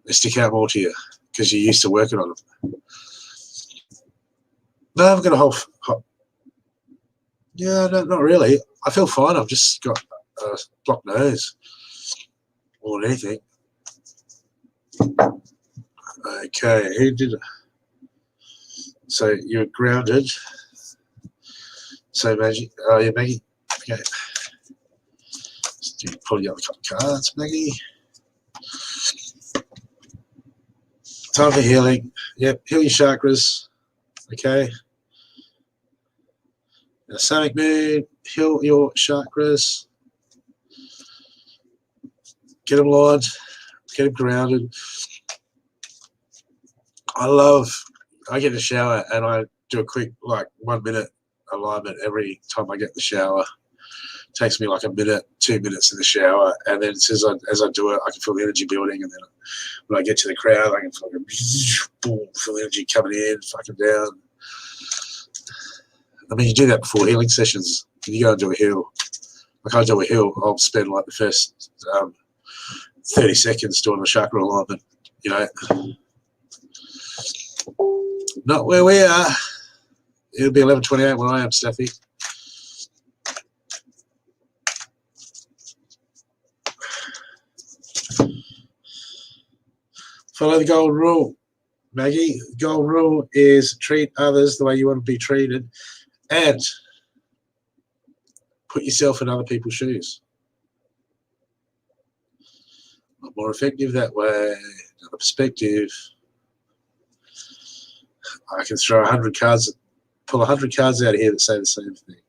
they stick out more to you because you're used to working on them. No, I've got a whole yeah, no, not really. I feel fine. I've just got a blocked nose more than anything. Okay, who did it? So you're grounded. So Maggie, yeah, Maggie. Okay. Let's pull the other couple of cards, Maggie. Time for healing. Yep, heal your chakras. Okay. Now, Samic Moon, heal your chakras. Get them lined. Get them grounded. I get in the shower and I do a quick 1 minute alignment every time I get in the shower. It takes me like a minute, 2 minutes in the shower, and then as I do it, I can feel the energy building, and then when I get to the crowd, I can feel the energy coming in, fucking down. I mean, you do that before healing sessions. When you go and do a heal, I do a heal, I'll spend the first 30 seconds doing the chakra alignment, Not where we are. It'll be 11:28 when I am, Steffi. Follow the golden rule, Maggie. The golden rule is treat others the way you want to be treated and put yourself in other people's shoes. More effective that way. Another perspective. I can throw 100 cards, pull 100 cards out of here that say the same thing.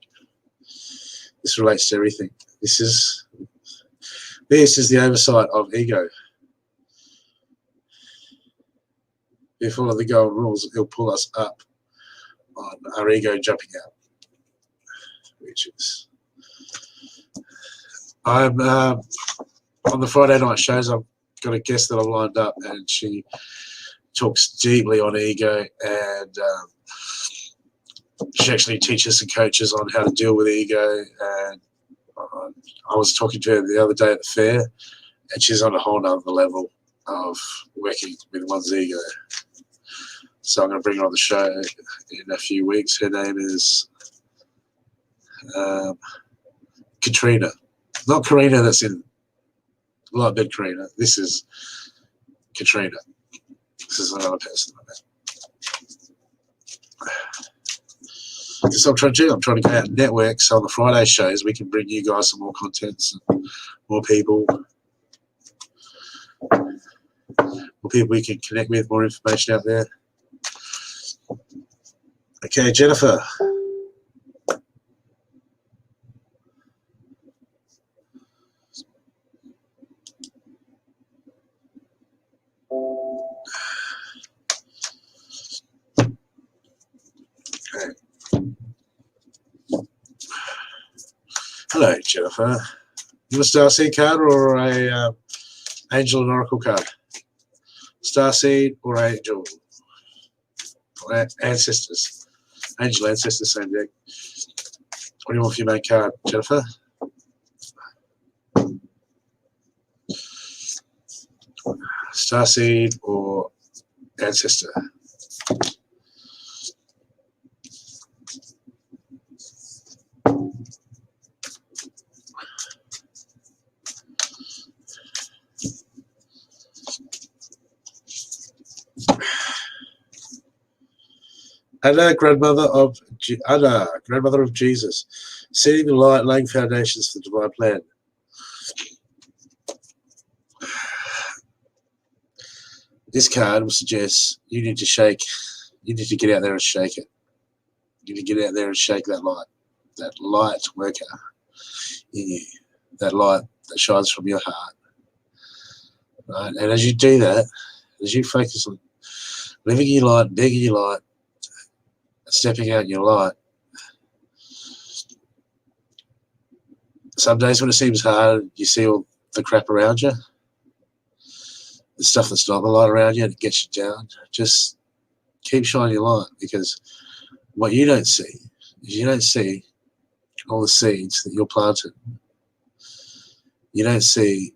This relates to everything. This is the oversight of ego. If we follow the golden rules, it'll pull us up on our ego jumping out, which is. I'm on the Friday night shows. I've got a guest that I've lined up, and she talks deeply on ego, and she actually teaches and coaches on how to deal with ego. And I was talking to her the other day at the fair, and she's on a whole nother level of working with one's ego. So I'm going to bring her on the show in a few weeks. Her name is Katrina. Not Karina that's in Lightbed Karina. This is Katrina. This is another person I met. That's what I'm trying to do. I'm trying to go out and network, so on the Friday shows we can bring you guys some more contents and more people we can connect with, more information out there. Okay, Jennifer. Hello, Jennifer. You want a Starseed card or a Angel and Oracle card? Starseed or Angel? Or Ancestors. Angel, Ancestors, same deck. What do you want for your main card, Jennifer? Starseed or Ancestor? Anna, grandmother of Jesus, setting the light, laying foundations for the divine plan. This card will suggest you need to shake. You need to get out there and shake it. You need to get out there and shake that light worker in you, that light that shines from your heart. Right? And as you do that, as you focus on living your light, begging your light, stepping out in your light, some days when it seems hard, you see all the crap around you, the stuff that's not the light around you, and it gets you down. Just keep shining your light, because what you don't see is you don't see all the seeds that you're planted. You don't see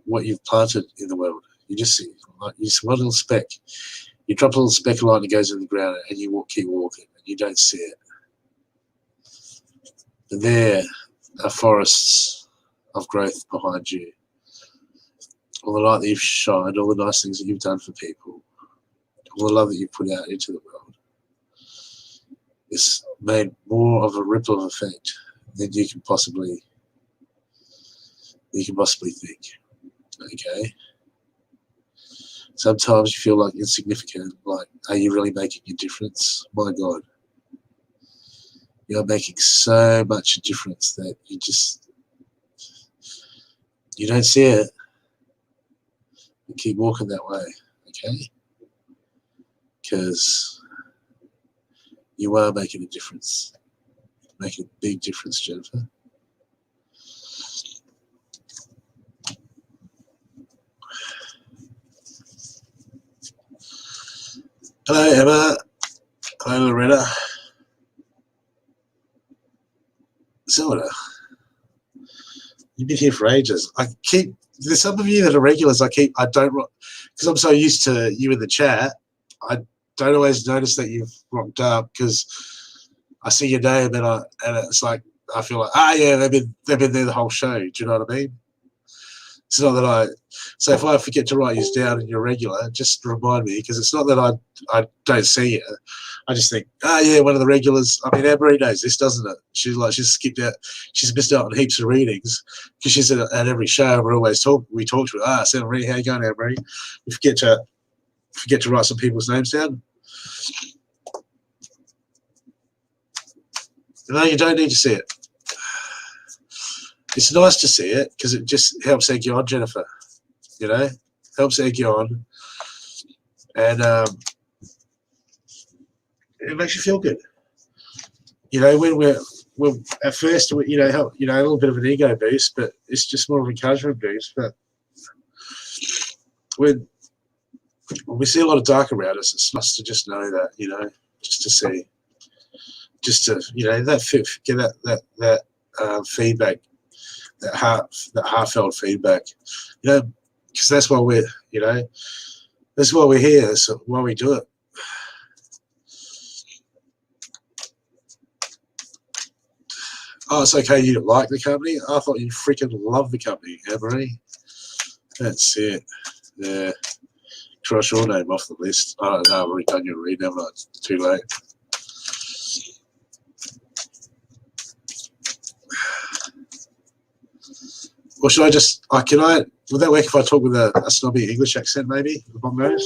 what you've planted in the world. You just see one little speck. You drop a little speck of light and it goes in the ground, and you keep walking, and you don't see it. And there are forests of growth behind you. All the light that you've shined, all the nice things that you've done for people, all the love that you've put out into the world. It's made more of a ripple of effect than you can possibly think. Okay? Sometimes you feel like insignificant, like, are you really making a difference? My God. You're making so much difference that you don't see it. You keep walking that way, okay? Because you are making a difference. Making a big difference, Jennifer. Hello, Emma. Hello, Loretta. Zelda. You've been here for ages. There's some of you that are regulars. Because I'm so used to you in the chat, I don't always notice that you've rocked up, because I see your name and it's like, I feel like, yeah, they've been there the whole show. Do you know what I mean? It's not that so if I forget to write you down and you're regular, just remind me, because it's not that I don't see you. I just think, yeah, one of the regulars. I mean, Anne-Marie knows this, doesn't it? She's skipped out. She's missed out on heaps of readings because she's at every show. We talk to her. Anne-Marie, how you going, Anne-Marie? We forget to write some people's names down. No, you don't need to see it. It's nice to see it because it just helps egg you on, Jennifer. You know, helps egg you on, and it makes you feel good. You know, when we're at first, a little bit of an ego boost, but it's just more of an encouragement boost. But when we see a lot of dark around us, it's nice to just know that, just to see, get that feedback. That heartfelt feedback, because that's why we're here. That's why we do it. Oh, it's okay. You don't like the company? I thought you freaking love the company, Anne-Marie. That's it. Yeah. Cross your name off the list. I don't know. I've already done your read. Haven't I? It's too late. Or should I just, would that work if I talk with a snobby English accent, maybe? The bongos?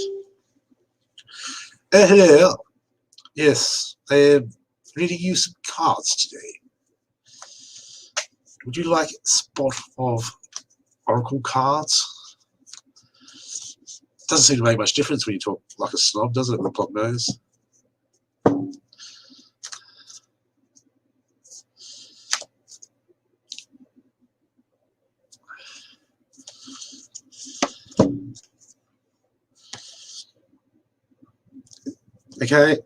Hello. Yes, I'm reading you some cards today. Would you like a spot of Oracle cards? Doesn't seem to make much difference when you talk like a snob, does it, with a blocked nose? Okay.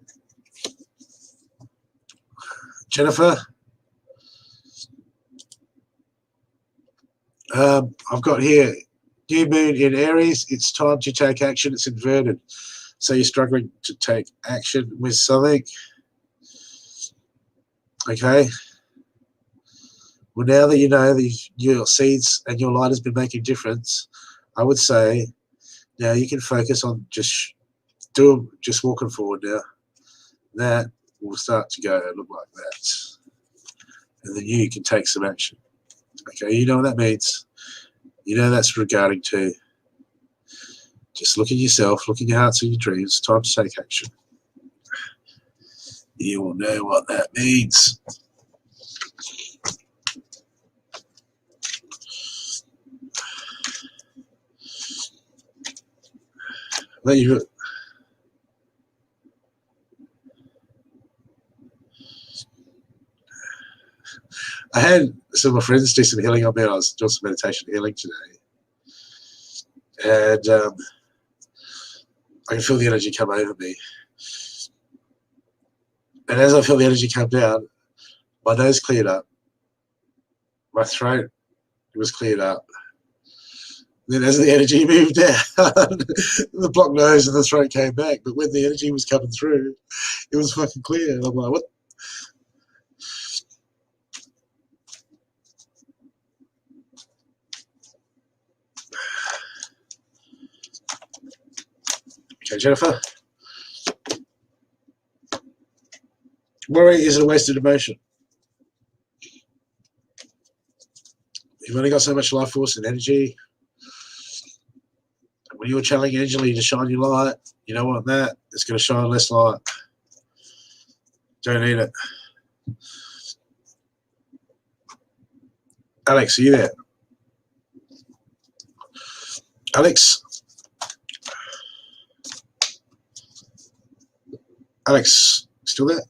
Jennifer, I've got here, new moon in Aries. It's time to take action. It's inverted. So you're struggling to take action with something. Okay. Well, now that you know that your seeds and your light has been making a difference, I would say now you can focus on just walking forward now. That will start to go look like that. And then you can take some action. Okay, you know what that means. You know that's regarding to just look at yourself, look at your hearts and your dreams. Time to take action. You will know what that means. Let you. I had some of my friends do some healing on me. I was doing some meditation healing today. And I can feel the energy come over me. And as I feel the energy come down, my nose cleared up. My throat was cleared up. Then as the energy moved down, the blocked nose and the throat came back. But when the energy was coming through, it was fucking clear. And I'm like, what? Okay, Jennifer. Worry is a wasted emotion. You've only got so much life force and energy. When you're channeling energy to shine your light, you know what, that it's going to shine less light. Don't need it. Alex, are you there? Alex? Alex, still there?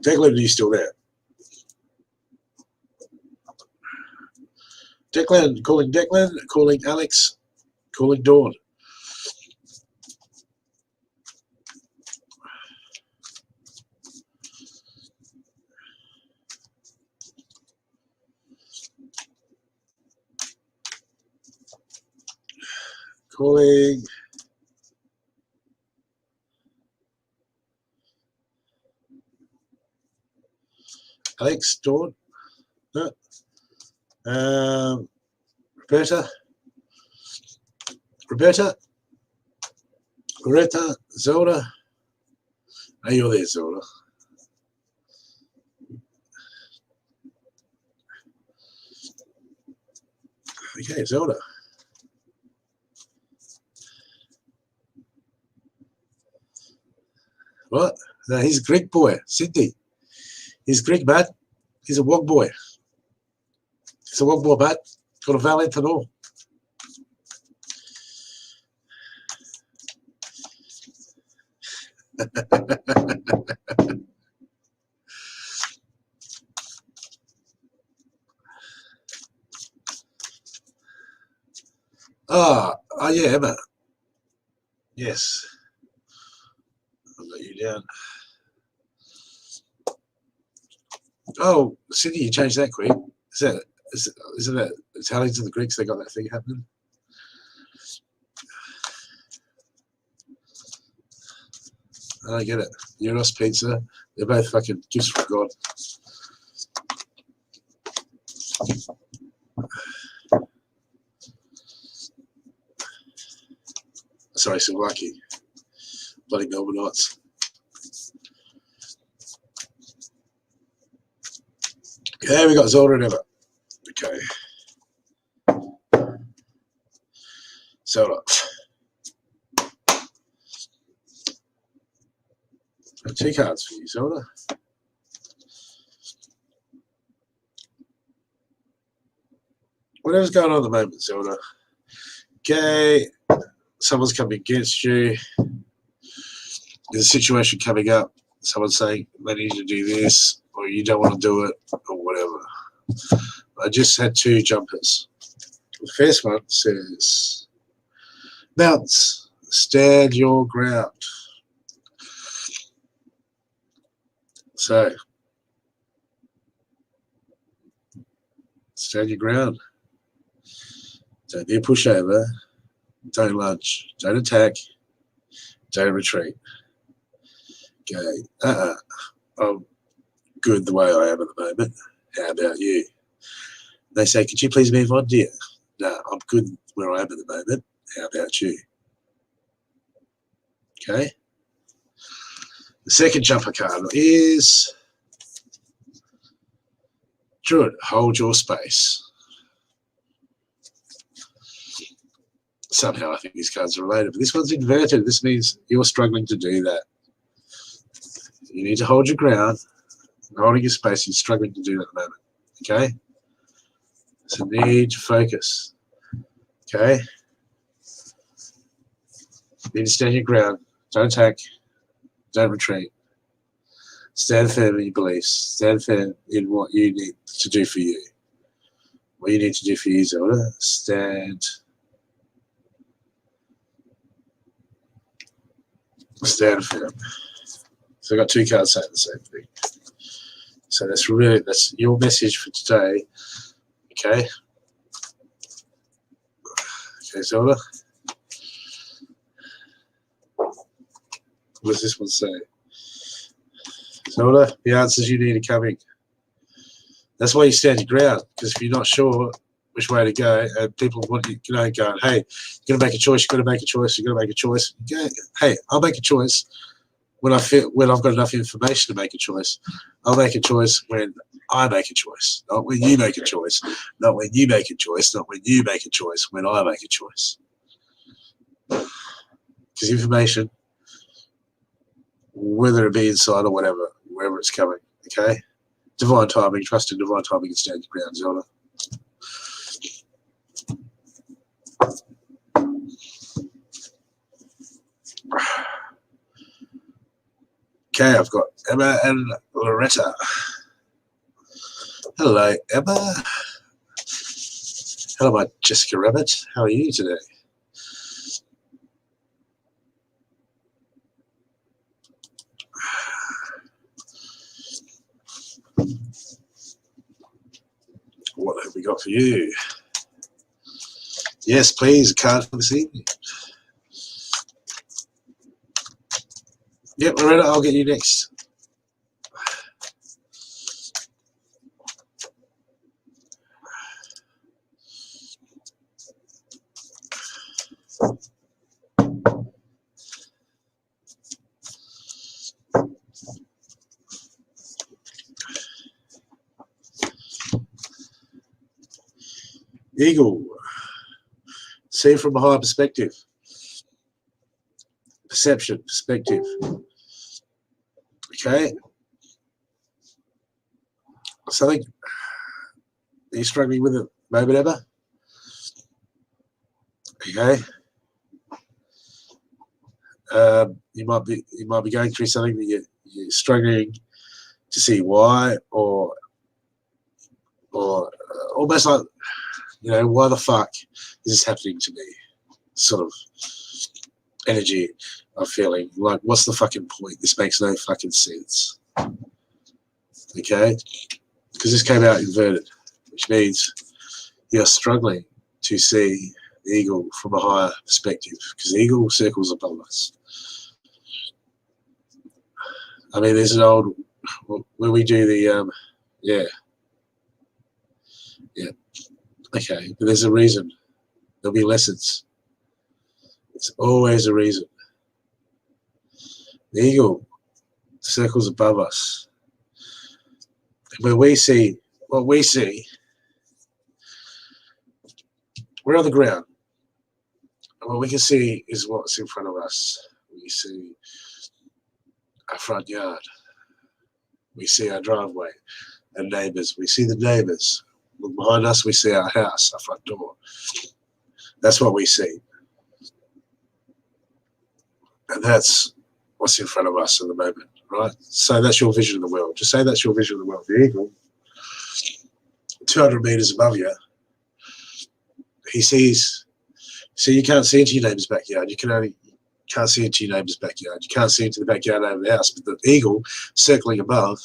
Declan, are you still there? Declan, calling Alex, calling Dawn. Calling Alex, Dawn. No. Roberta, Zelda. Are you there, Zelda? Okay, Zelda. What? No, he's a Greek boy, Sydney. He's Greek, man. He's a wog boy. He's a wog boy, man. Got a valiant and all. Yeah, Emma. Yes. I'll let you down. Oh, Sydney, you changed that quick. Isn't that Italians and the Greeks? They got that thing happening. I don't get it. Euros pizza. They're both fucking gifts from God. Sorry, Silvaki. Bloody Melbourneites. Okay, we got Zelda and Emma. Okay. Zelda. Two cards for you, Zelda. Whatever's going on at the moment, Zelda, Okay, someone's coming against you. There's a situation coming up. Someone's saying they need you to do this, or you don't want to do it, or whatever. I just had two jumpers. The first one says, "Mounts, stand your ground." So, stand your ground. Don't be a pushover. Don't lunge. Don't attack. Don't retreat. Okay. I'm good the way I am at the moment. How about you? They say, "Could you please move on, dear?" No, I'm good where I am at the moment. How about you? Okay. The second jumper card is Druid. Hold your space. Somehow I think these cards are related, but this one's inverted. This means you're struggling to do that. You need to hold your ground. Holding your space, you're struggling to do that at the moment. Okay? So need to focus. Okay? Need to stand your ground. Don't attack. Don't retreat. Stand firm in your beliefs. Stand firm in what you need to do for you. What you need to do for you, Zelda. Stand firm. So I've got two cards saying the same thing. So that's your message for today. Okay. Okay, Zelda. What does this one say? Zelda, the answers you need are coming. That's why you stand your ground, because if you're not sure which way to go, and people want you, going, "Hey, you're gonna make a choice. You're gonna make a choice. You're gonna make a choice." Okay. Hey, I'll make a choice when I've got enough information to make a choice. I'll make a choice when I make a choice, not when you make a choice, not when you make a choice, not when you make a choice, when I make a choice. Because information, whether it be inside or whatever, wherever it's coming, okay? Divine timing, trust in divine timing and stand your ground, Zelda. Okay, I've got Emma and Loretta. Hello, Emma. Hello, my Jessica Rabbit. How are you today? What have we got for you? Yes, please, a card for this evening. Yep, Loretta, I'll get you next. Eagle. See from a higher perspective. Perception, perspective. Okay. Something are you struggling with at the moment, Emma? Okay. You might be going through something that you're struggling to see why, or almost like, why the fuck is this happening to me? Sort of energy I'm feeling. Like, what's the fucking point? This makes no fucking sense. Okay? Because this came out inverted, which means you're struggling to see the eagle from a higher perspective, because the eagle circles above us. I mean, there's an old, when we do the, yeah. Okay, but there's a reason. There'll be lessons. It's always a reason. The eagle circles above us. When we see what we see, we're on the ground. And what we can see is what's in front of us. We see our front yard. We see our driveway and neighbours. We see the neighbours. Look behind us, we see our house, our front door. That's what we see. And that's what's in front of us at the moment, right? So that's your vision of the world. Just say that's your vision of the world. The eagle, 200 meters above you, he sees, so you can't see into your neighbor's backyard. You can't see into your neighbor's backyard. You can't see into the backyard over the house. But the eagle circling above,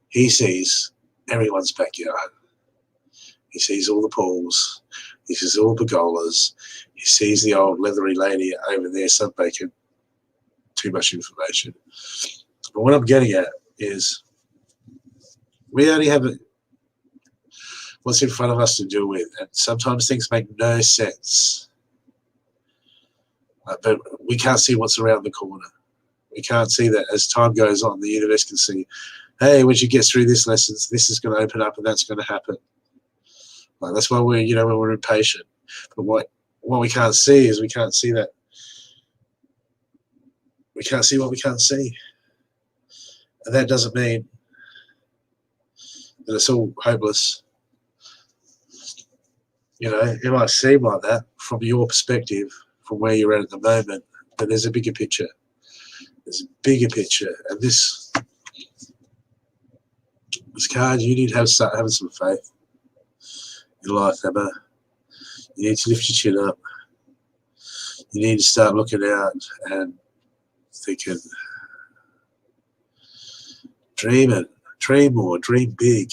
he sees everyone's backyard. He sees all the pools. He sees all the pergolas. He sees the old leathery lady over there sunbaking. Too much information. But what I'm getting at is we only have what's in front of us to deal with. And sometimes things make no sense. But we can't see what's around the corner. We can't see that as time goes on, the universe can see, hey, when you get through this lesson, this is going to open up and that's going to happen. Like, that's why we're, when we're impatient. But what we can't see is we can't see that. We can't see what we can't see. And that doesn't mean that it's all hopeless. It might seem like that from your perspective, from where you're at the moment, but there's a bigger picture. There's a bigger picture. And this card, you need to start having some faith in life, Emma. You need to lift your chin up. You need to start looking out and thinking, dreaming, dream more, dream big.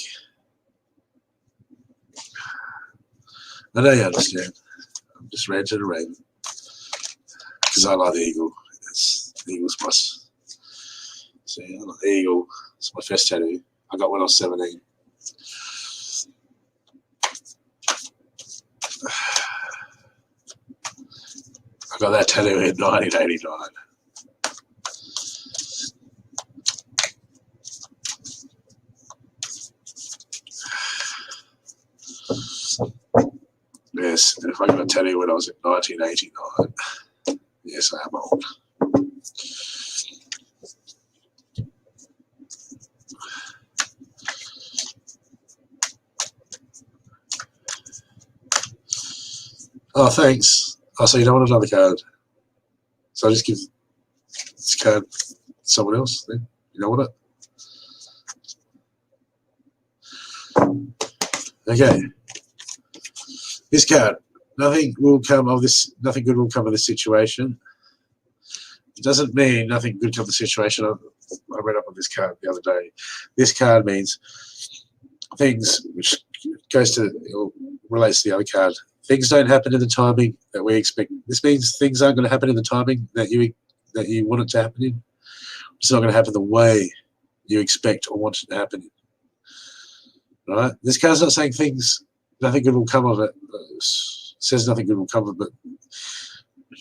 I know you understand. I'm just ranting and raving because I like the eagle. The eagle's my. See, I like the eagle. It's my first tattoo. I got when I was 17. I got that tattoo in 1989. Yes, and if I got a tattoo when I was in 1989, yes, I am old. Oh, thanks. Oh, so you don't want another card? So I just give this card to someone else then? You don't want it? Okay. This card. Nothing good will come of this situation. It doesn't mean nothing good comes of the situation. I read up on this card the other day. This card means things, which relates to the other card. Things don't happen in the timing that we expect. This means things aren't going to happen in the timing that you want it to happen in. It's not going to happen the way you expect or want it to happen in. Right? This card's not saying nothing good will come of it. It says nothing good will come of it, but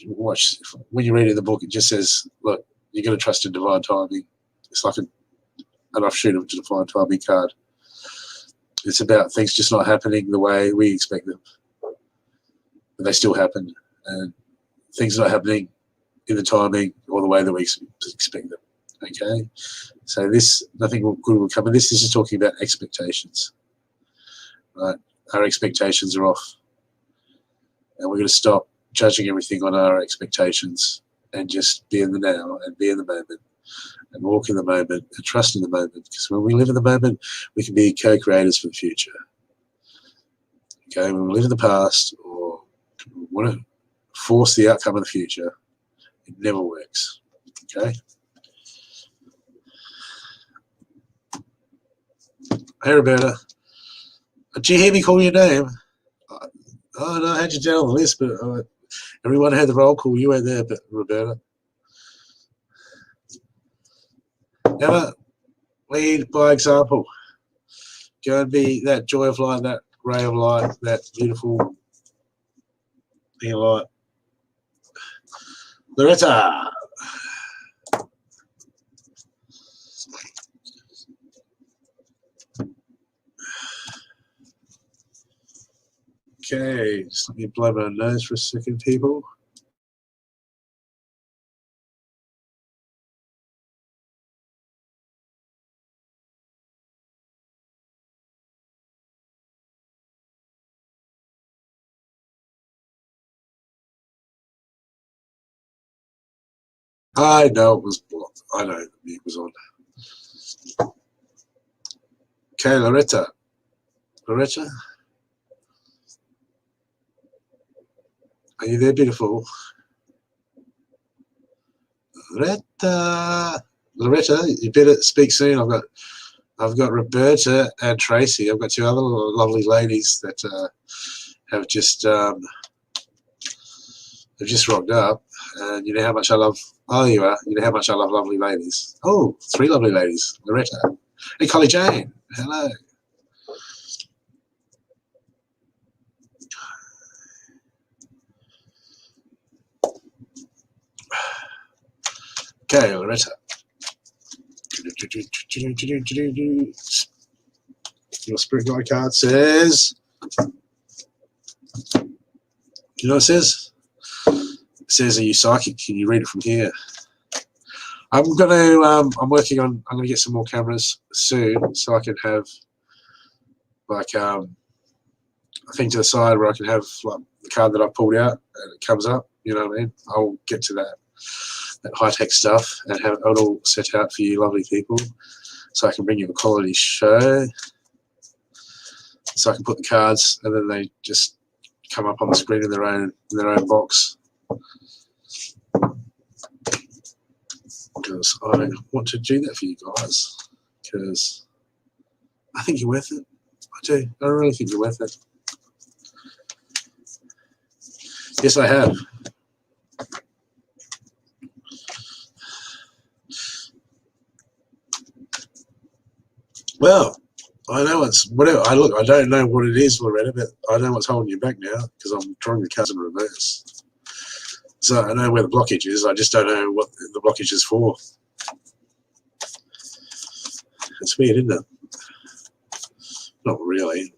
watch, when you read in the book, it just says, look, you're going to trust in divine timing. It's like an offshoot of the divine timing card. It's about things just not happening the way we expect them, but they still happen, and things not happening in the timing or the way that we expect them. Okay, so nothing good will come, and this is just talking about expectations, right? Our expectations are off, and we're going to stop judging everything on our expectations and just be in the now and be in the moment and walk in the moment and trust in the moment, because when we live in the moment, we can be co-creators for the future. Okay, when we live in the past or want to force the outcome of the future, it never works. Okay. Hey, Roberta. Did you hear me call your name? Oh, no, I had you down on the list, but everyone had the roll call. You weren't there, but Roberta. Never lead by example. Go and be that joy of light, that ray of light, that beautiful thing of light. Loretta. Okay, just let me blow my nose for a second, people. I know it was blocked. I know the mute was on. Okay, Loretta. Loretta? Are you there, beautiful? Loretta. Loretta, you better speak soon. I've got Roberta and Tracy. I've got two other lovely ladies that have just rocked up. And you know how much I love. Oh, you are. You know how much I love lovely ladies. Oh, three lovely ladies. Loretta and Collie Jane. Hello. Okay, Loretta. Your spirit guide card says. You know what it says? It says, "Are you psychic? Can you read it from here?" I'm working on. I'm gonna get some more cameras soon, so I can have like a thing to the side where I can have like the card that I pulled out and it comes up. You know what I mean? I'll get to that high tech stuff and have it all set out for you, lovely people, so I can bring you a quality show. So I can put the cards and then they just come up on the screen in their own box. Because I want to do that for you guys. Because I think you're worth it. I do. I really think you're worth it. Yes, I have. Well, I know it's whatever. I don't know what it is, Loretta, but I know what's holding you back now because I'm drawing the cards in reverse. So I know where the blockage is. I just don't know what the blockage is for. It's weird, isn't it? Not really.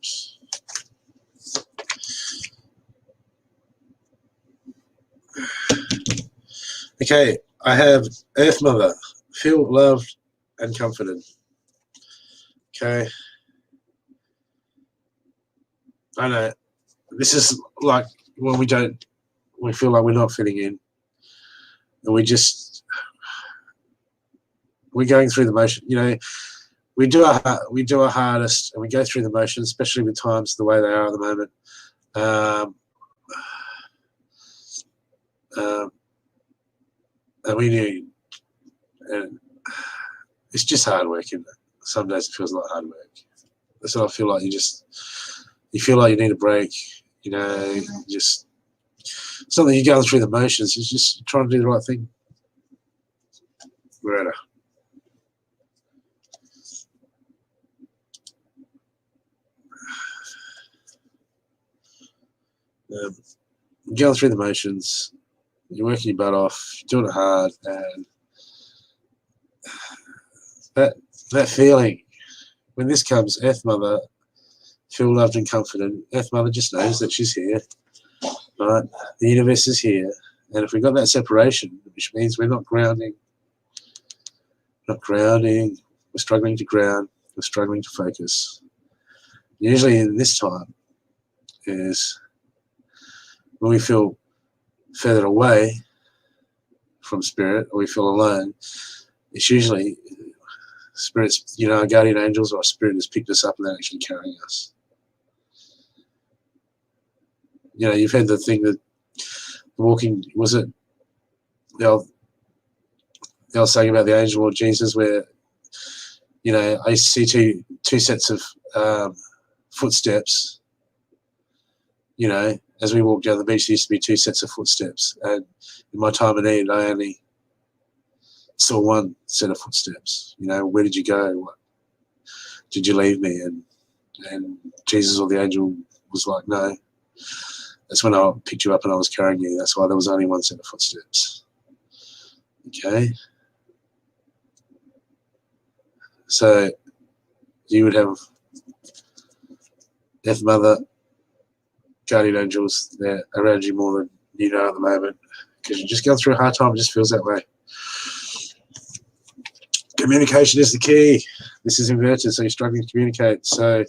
Okay, I have Earth Mother. Feel loved and comforted. Okay. I know. This is like when we feel like we're not fitting in. And we're going through the motion. You know, we do our hardest and we go through the motion, especially with times the way they are at the moment. And we need, and it's just hard work, isn't it? Some days it feels like hard work. That's what I feel like. You feel like you need a break. You know, it's not that you're going through the motions. It's just trying to do the right thing. We're at you're going through the motions. You're working your butt off. You're doing it hard, and that feeling when this comes, Earth Mother, feel loved and comforted. Earth Mother just knows that she's here. Right? The universe is here, and if we've got that separation, which means we're not grounding, we're struggling to ground, we're struggling to focus. Usually in this time is when we feel further away from spirit or we feel alone. It's usually spirits, you know, our guardian angels or our spirit has picked us up and they're actually carrying us. You know, you've heard the thing that walking, was it the old saying about the angel or Jesus where, you know, I used to see two sets of footsteps, you know, as we walked down the beach, there used to be two sets of footsteps. And in my time of need, I only saw one set of footsteps. You know, where did you go? What, did you leave me? And Jesus or the angel was like, no. That's when I picked you up and I was carrying you. That's why there was only one set of footsteps. Okay. So you would have Death Mother, guardian angels there around you more than you know at the moment because you're just going through a hard time. It just feels that way. Communication is the key. This is inverted, so you're struggling to communicate. So,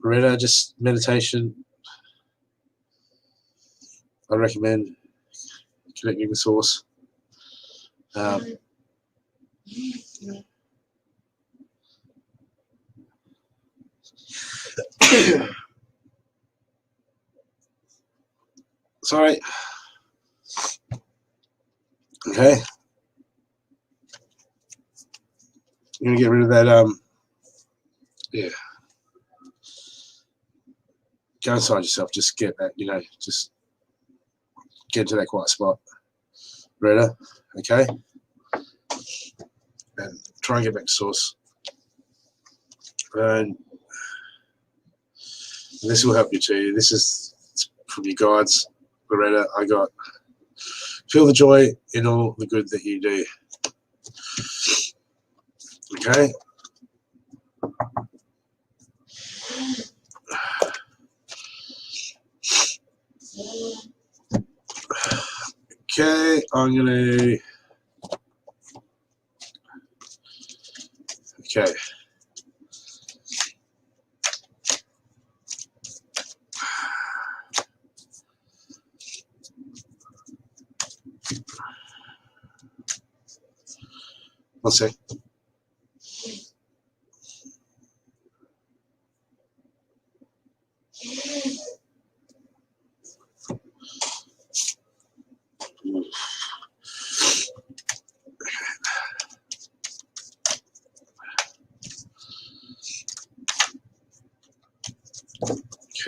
Rita, just meditation. I recommend connecting with Source. Um, sorry. Okay. You're gonna get rid of that. Yeah. Go inside yourself. Just get that. Just get into that quiet spot. Ready? Okay. And try and get back to source. And this will help you too. This is from your guides, Loretta. I got feel the joy in all the good that you do. Okay. Okay, I'm gonna. Okay. One sec.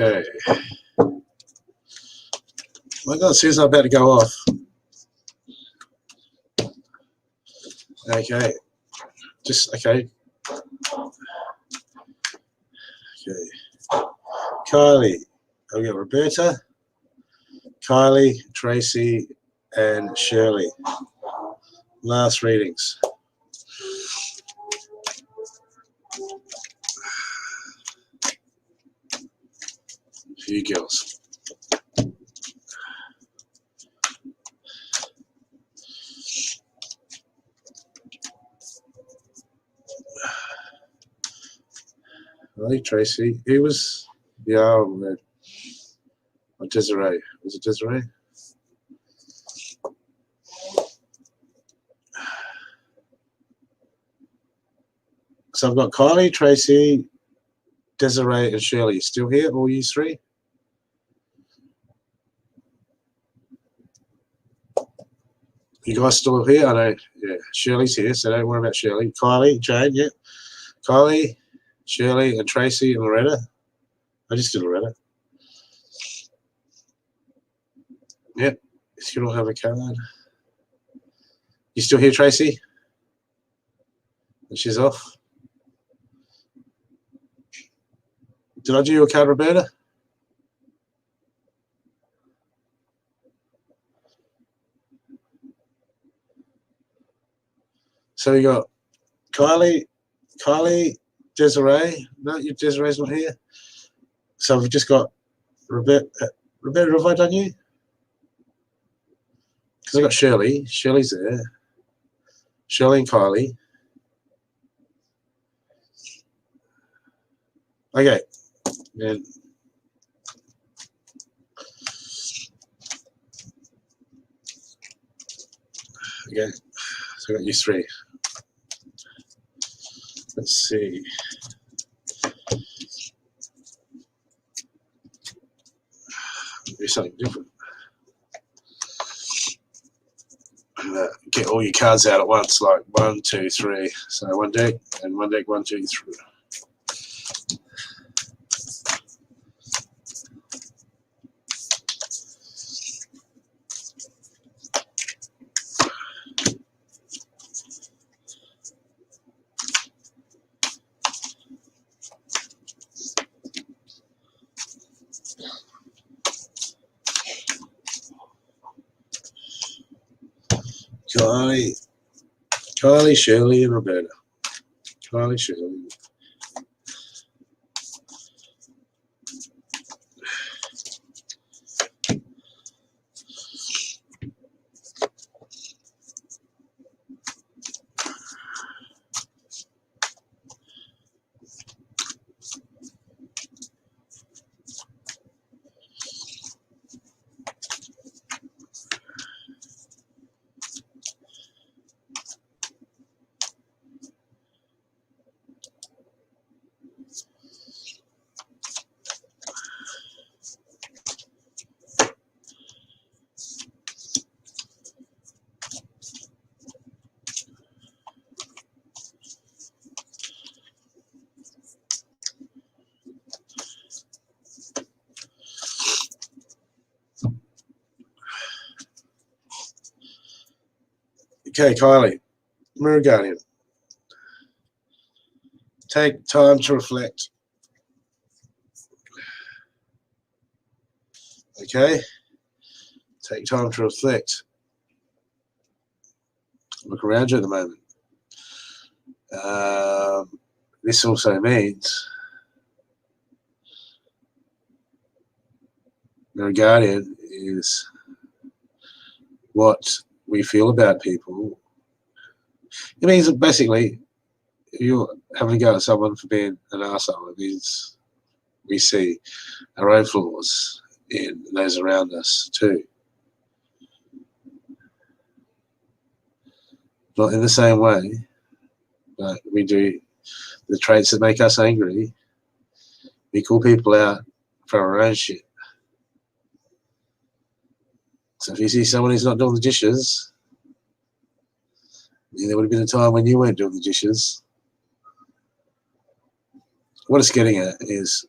Okay. My God, Susan, I'm about to go off. Okay. Just okay. Okay. Kylie. I've got Roberta, Kylie, Tracy, and Shirley. Last readings. For you girls. Really, Tracy. He was, yeah, Desiree. Was it Desiree? So I've got Kylie, Tracy, Desiree, and Shirley. Still here, all you three? You guys still here? I know. Yeah, Shirley's here, so don't worry about Shirley. Kylie, Jane, yeah. Kylie, Shirley, and Tracy, and Loretta. I just did Loretta. Yep. You don't have a card. You still here, Tracy? And she's off. Did I do your card, Roberta? So we got Kylie, Desiree. No, Desiree's not here. So we've just got Roberta. Roberta, have I done you? Because I got Shirley. Shirley's there. Shirley and Kylie. Okay. And okay. So I got you three. Let's see. Do something different. Get all your cards out at once, like 1, 2, 3. So one deck and one deck, 1, 2, 3. Kylie, Shirley, and Roberta. Kylie, Shirley. Okay, Kylie, Mirror Guardian. Take time to reflect. Okay? Take time to reflect. Look around you at the moment. This also means Mirror Guardian is what we feel about people. It means that basically, if you're having a go at someone for being an arsehole, it means we see our own flaws in those around us too. Not in the same way, but we do the traits that make us angry. We call people out for our own shit. So if you see someone who's not doing the dishes, there would have been a time when you weren't doing the dishes. What it's getting at is,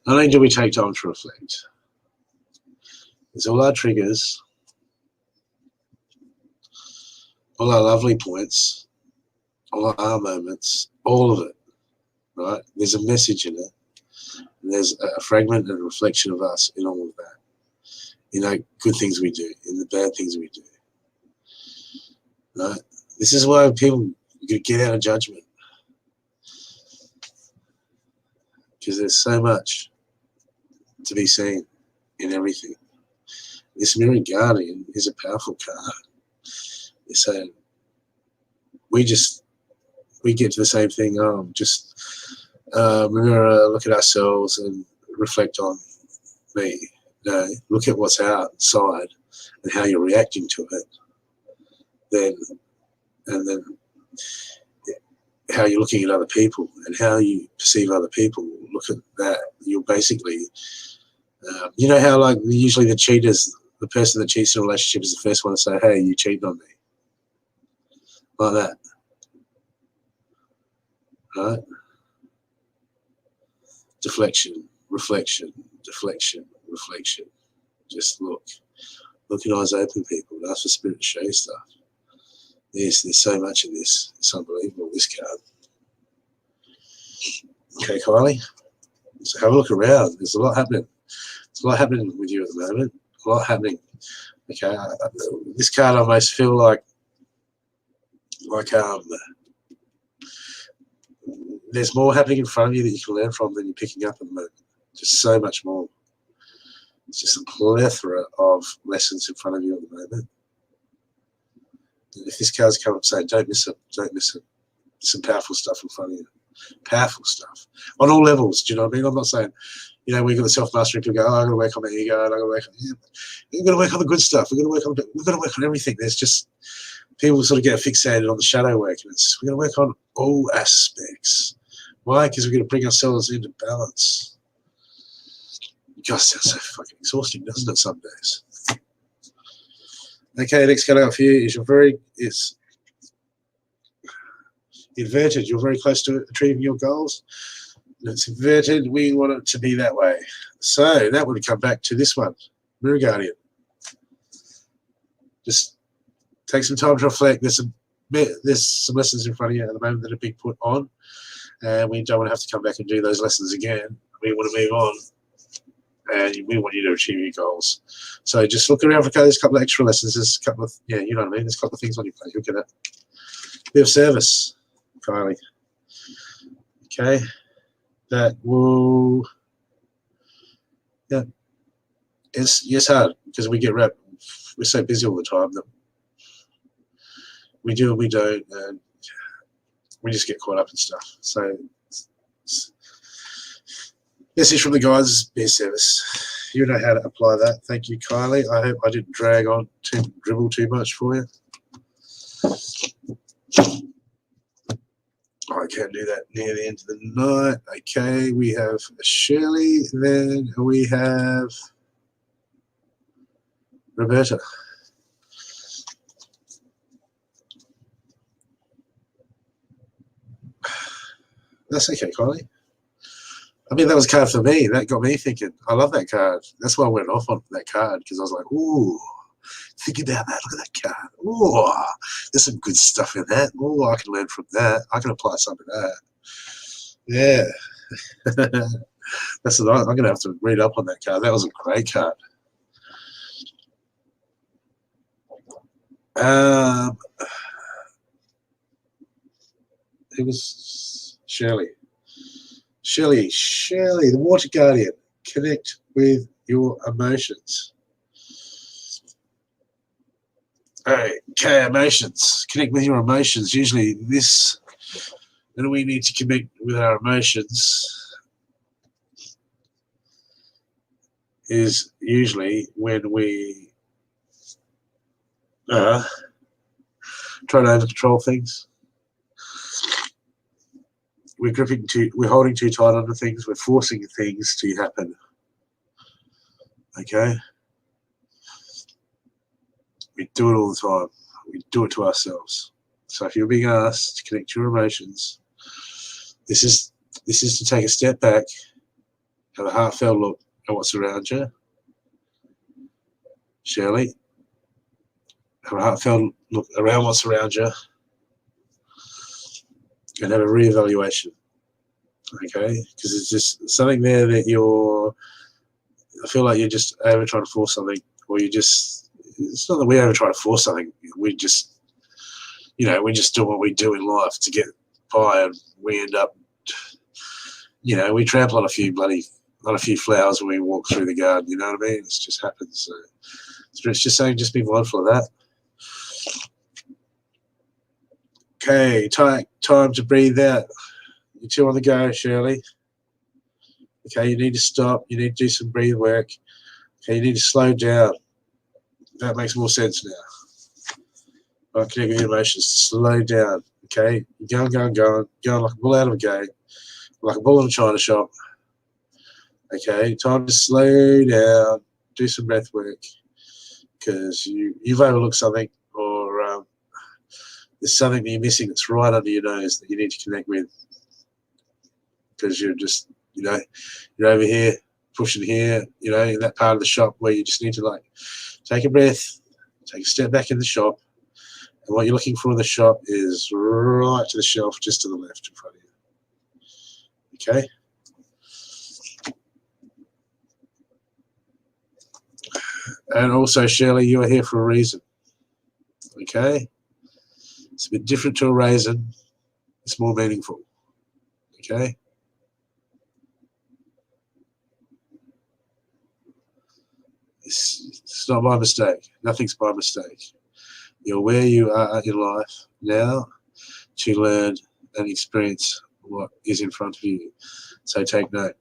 not only do we take time to reflect, there's all our triggers, all our lovely points, all our moments, all of it, right? There's a message in it. And there's a fragment and a reflection of us in all of that. You know, good things we do, in the bad things we do. Right? This is why people get out of judgment. Because there's so much to be seen in everything. This Mirror Guardian is a powerful card. It's saying we get to the same thing. Mirror, look at ourselves and reflect on me. No, look at what's outside and how you're reacting to it. Then how you're looking at other people and how you perceive other people. Look at that. You're basically, you know how like usually the cheaters, the person that cheats in a relationship is the first one to say, "Hey, you cheated on me," like that, right? Deflection, reflection, deflection, reflection. Just look in eyes open, people. Ask for spirit to show you stuff. There's so much in this. It's unbelievable, this card. Okay, Kylie. So have a look around. There's a lot happening. There's a lot happening with you at the moment. A lot happening. Okay, this card I almost feel like there's more happening in front of you that you can learn from than you're picking up at the moment. Just so much more. It's just a plethora of lessons in front of you at the moment. And if this card's come up saying, don't miss it, don't miss it. There's some powerful stuff in front of you. Powerful stuff. On all levels, do you know what I mean? I'm not saying, you know, we've got the self-mastery people go, oh, I've got to work on my ego, and I've got to work on, yeah, we've got to work on the good stuff. We've got to work on everything. There's just, people sort of get fixated on the shadow work, and we've got to work on all aspects. Why? Because we've got to bring ourselves into balance. Gosh, sounds so fucking exhausting, doesn't it, some days? Okay, next card out for you is it's inverted. You're very close to achieving your goals. And it's inverted. We want it to be that way. So that would come back to this one, Mirror Guardian. Just take some time to reflect. There's some lessons in front of you at the moment that are being put on, and we don't want to have to come back and do those lessons again. We want to move on, and we want you to achieve your goals. So just look around for there's a couple of extra lessons. There's a couple of, yeah, you know what I mean. There's a couple of things on your plate. Look at that. Bit of service, Kylie. Okay, that will, yeah. It's hard because we get wrapped. We're so busy all the time that we do and we don't, and we just get caught up in stuff. So, message from the guys is be a service. You know how to apply that. Thank you, Kylie. I hope I didn't dribble too much for you. I can't do that near the end of the night. Okay, we have Shirley, then we have Roberta. That's okay, Kylie. I mean, that was a card for me. That got me thinking. I love that card. That's why I went off on that card, because I was like, ooh, think about that. Look at that card. Ooh, there's some good stuff in that. Ooh, I can learn from that. I can apply some of that. Yeah. That's what I'm going to have to read up on that card. That was a great card. It was Shirley. Shirley, the Water Guardian. Connect with your emotions. Okay, emotions. Connect with your emotions. Usually this, when we need to connect with our emotions, is usually when we try to over control things. We're holding too tight onto things. We're forcing things to happen. Okay? We do it all the time. We do it to ourselves. So if you're being asked to connect your emotions, this is to take a step back, have a heartfelt look at what's around you. Shirley, have a heartfelt look around what's around you and have a reevaluation. Okay? Because it's just something there that I feel like you're just over trying to force something, or it's not that we ever try to force something. We just, we just do what we do in life to get by, and we end up, we trample on a few flowers when we walk through the garden. You know what I mean? It just happens. So it's just saying, just be mindful of that. Okay, time to breathe out. You're two on the go, Shirley. Okay, you need to stop. You need to do some breathe work. Okay, you need to slow down. That makes more sense now. Right, connect with your emotions to slow down. Okay, you're going like a bull out of a gate, like a bull in a china shop. Okay, time to slow down, do some breath work, because you've overlooked something, or there's something that you're missing that's right under your nose that you need to connect with, because you're just, you're over here, pushing here, in that part of the shop where you just need to take a breath, take a step back in the shop, and what you're looking for in the shop is right to the shelf, just to the left in front of you. Okay? And also, Shirley, you are here for a reason. Okay? It's a bit different to a raisin. It's more meaningful. Okay? It's not by mistake. Nothing's by mistake. You're where you are in life now to learn and experience what is in front of you. So take note.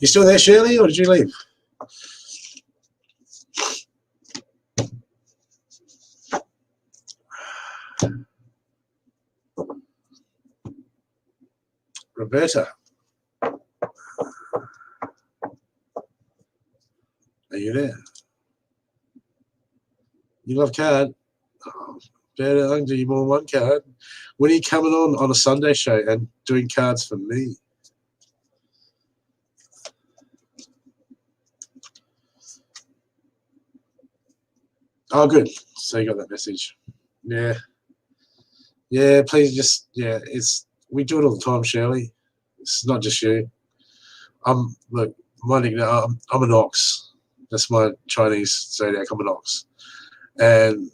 You still there, Shirley, or did you leave? Roberta, are you there? You love card? Oh, better, I can do you more than one card. When are you coming on a Sunday show and doing cards for me? Oh, good. So you got that message. Yeah. Yeah, please just, we do it all the time, Shirley. It's not just you. Look, my nickname, I'm an ox. That's my Chinese zodiac. I'm an ox. And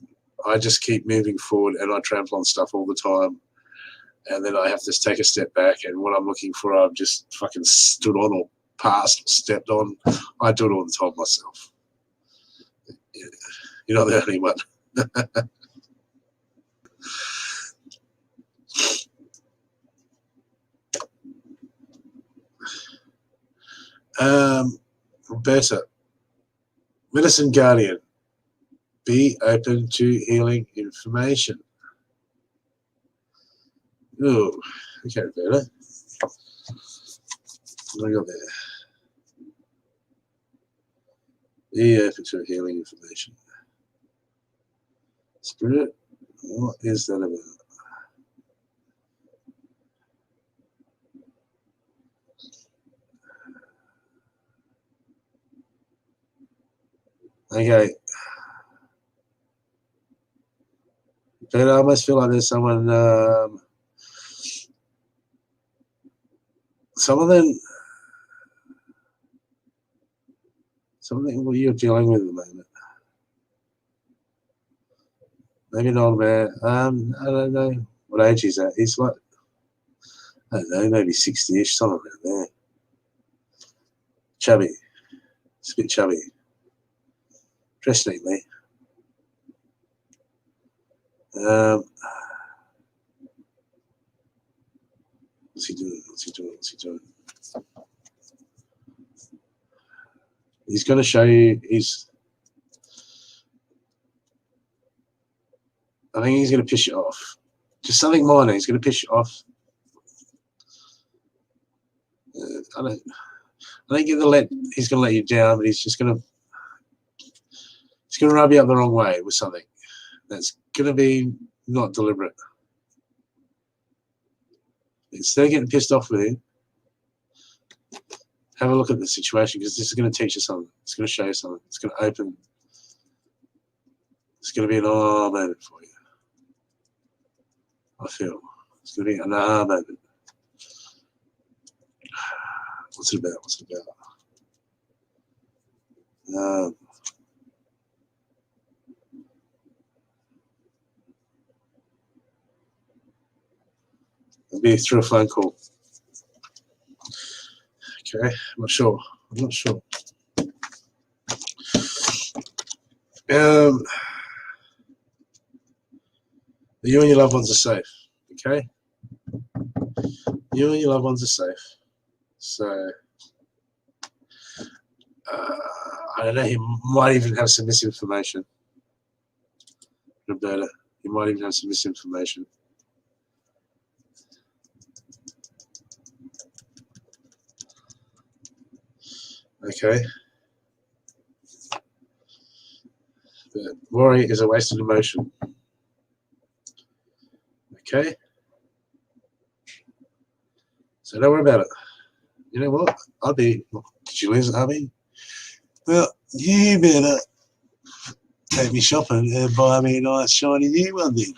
I just keep moving forward, and I trample on stuff all the time. And then I have to take a step back, and what I'm looking for, I've just fucking stood on or passed or stepped on. I do it all the time myself. You're not the only one. Roberta, Medicine Guardian, be open to healing information. Oh, okay, Roberta. What do I got there? Be open to healing information. Spirit, what is that about? Okay. But I almost feel like there's someone, something what you're dealing with at the moment. Maybe an old man. I don't know what age he's at. He's like, I don't know, maybe 60-ish, something around there. Chubby. It's a bit chubby. Dressed neatly. What's he doing? What's he doing? What's he doing? He's going to show you. I think he's going to piss you off. Just something minor. He's going to piss you off. I think he's going to let you down, but he's going to rub you up the wrong way with something that's going to be not deliberate. Instead of getting pissed off with him, have a look at the situation, because this is going to teach you something. It's going to show you something. It's going to open. It's going to be an aha moment for you. I feel it's going to be an aha moment. What's it about? What's it about? It'll be through a phone call. Okay, I'm not sure. You and your loved ones are safe. Okay, you and your loved ones are safe. So I don't know. He might even have some misinformation, Roberta. He might even have some misinformation. Okay. But worry is a wasted emotion. Okay. So don't worry about it. You know what? Did you lose it, hubby? Well, you better take me shopping and buy me a nice shiny new one then.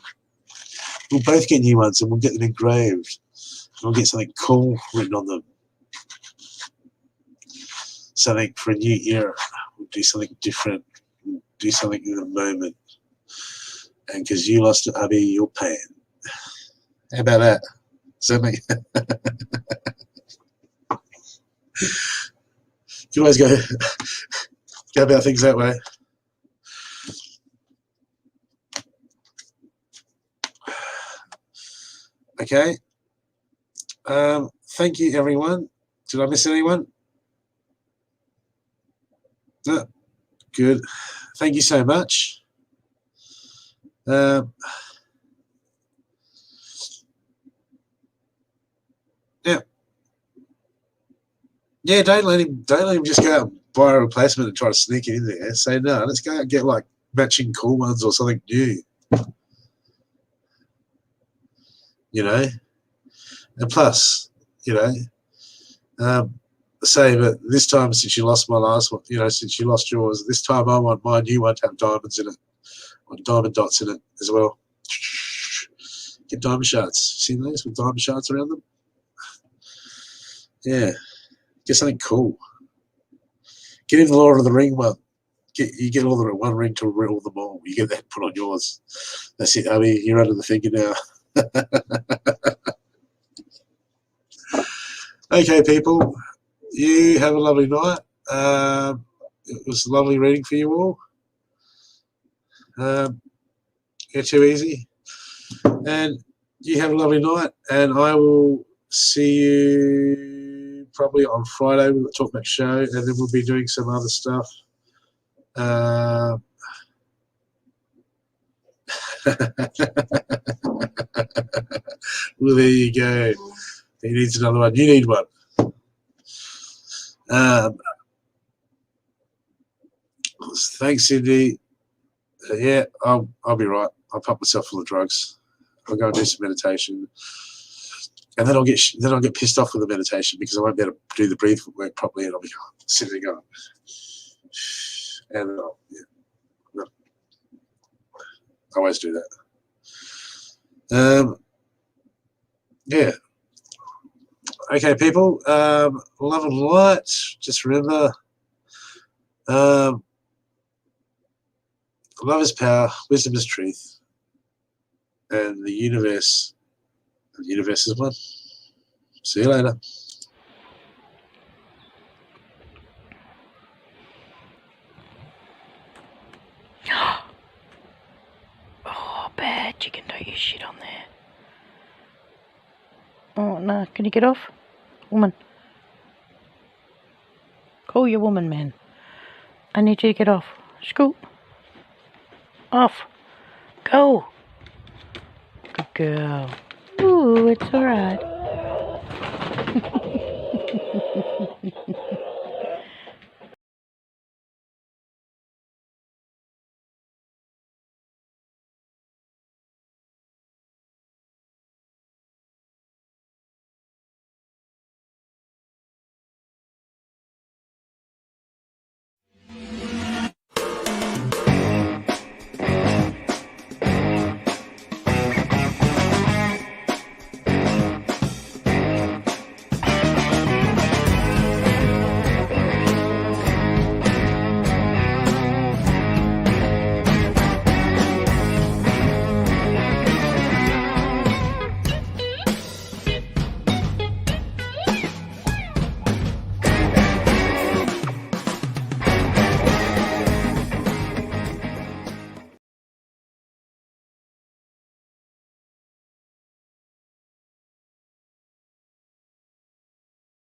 We'll both get new ones and we'll get them engraved. And we'll get something cool written on them. Something for a new era. We'll do something different. We'll do something in the moment. And because you lost it, hubby, you're paying. How about that? Something. You always go about things that way. Okay. Thank you, everyone. Did I miss anyone? No. Good. Thank you so much. Yeah. Yeah, don't let him just go out and buy a replacement and try to sneak it in there. Say no, let's go out and get like matching cool ones or something new. You know? And plus, you know, say, but this time, since you lost my last one, you know, since you lost yours, this time I want my new one to have diamonds in it, or diamond dots in it as well. Get diamond shards. See those with diamond shards around them? Yeah. Get something cool. Get in the Lord of the Ring one. You get all the one ring to rule them all. You get that put on yours. That's it, Abby. You're under the finger now. Okay, people. You have a lovely night. It was lovely reading for you all. You're too easy. And you have a lovely night. And I will see you probably on Friday with the Talkback show. And then we'll be doing some other stuff. Well, there you go. He needs another one. You need one. Thanks, Cindy. Yeah, I'll be right. I'll pump myself full of drugs. I'll go and do some meditation, and then I'll get pissed off with the meditation because I won't be able to do the breath work properly, and I'll be sitting there going. And no, I always do that. Yeah. Okay, people. Love and light. Just remember, love is power, wisdom is truth, and the universe is one. See you later. Oh, bad chicken, don't use shit on there. Oh, no, can you get off? Woman. Call your woman, man. I need you to get off. Scoot. Off. Go. Good girl. Ooh, it's alright.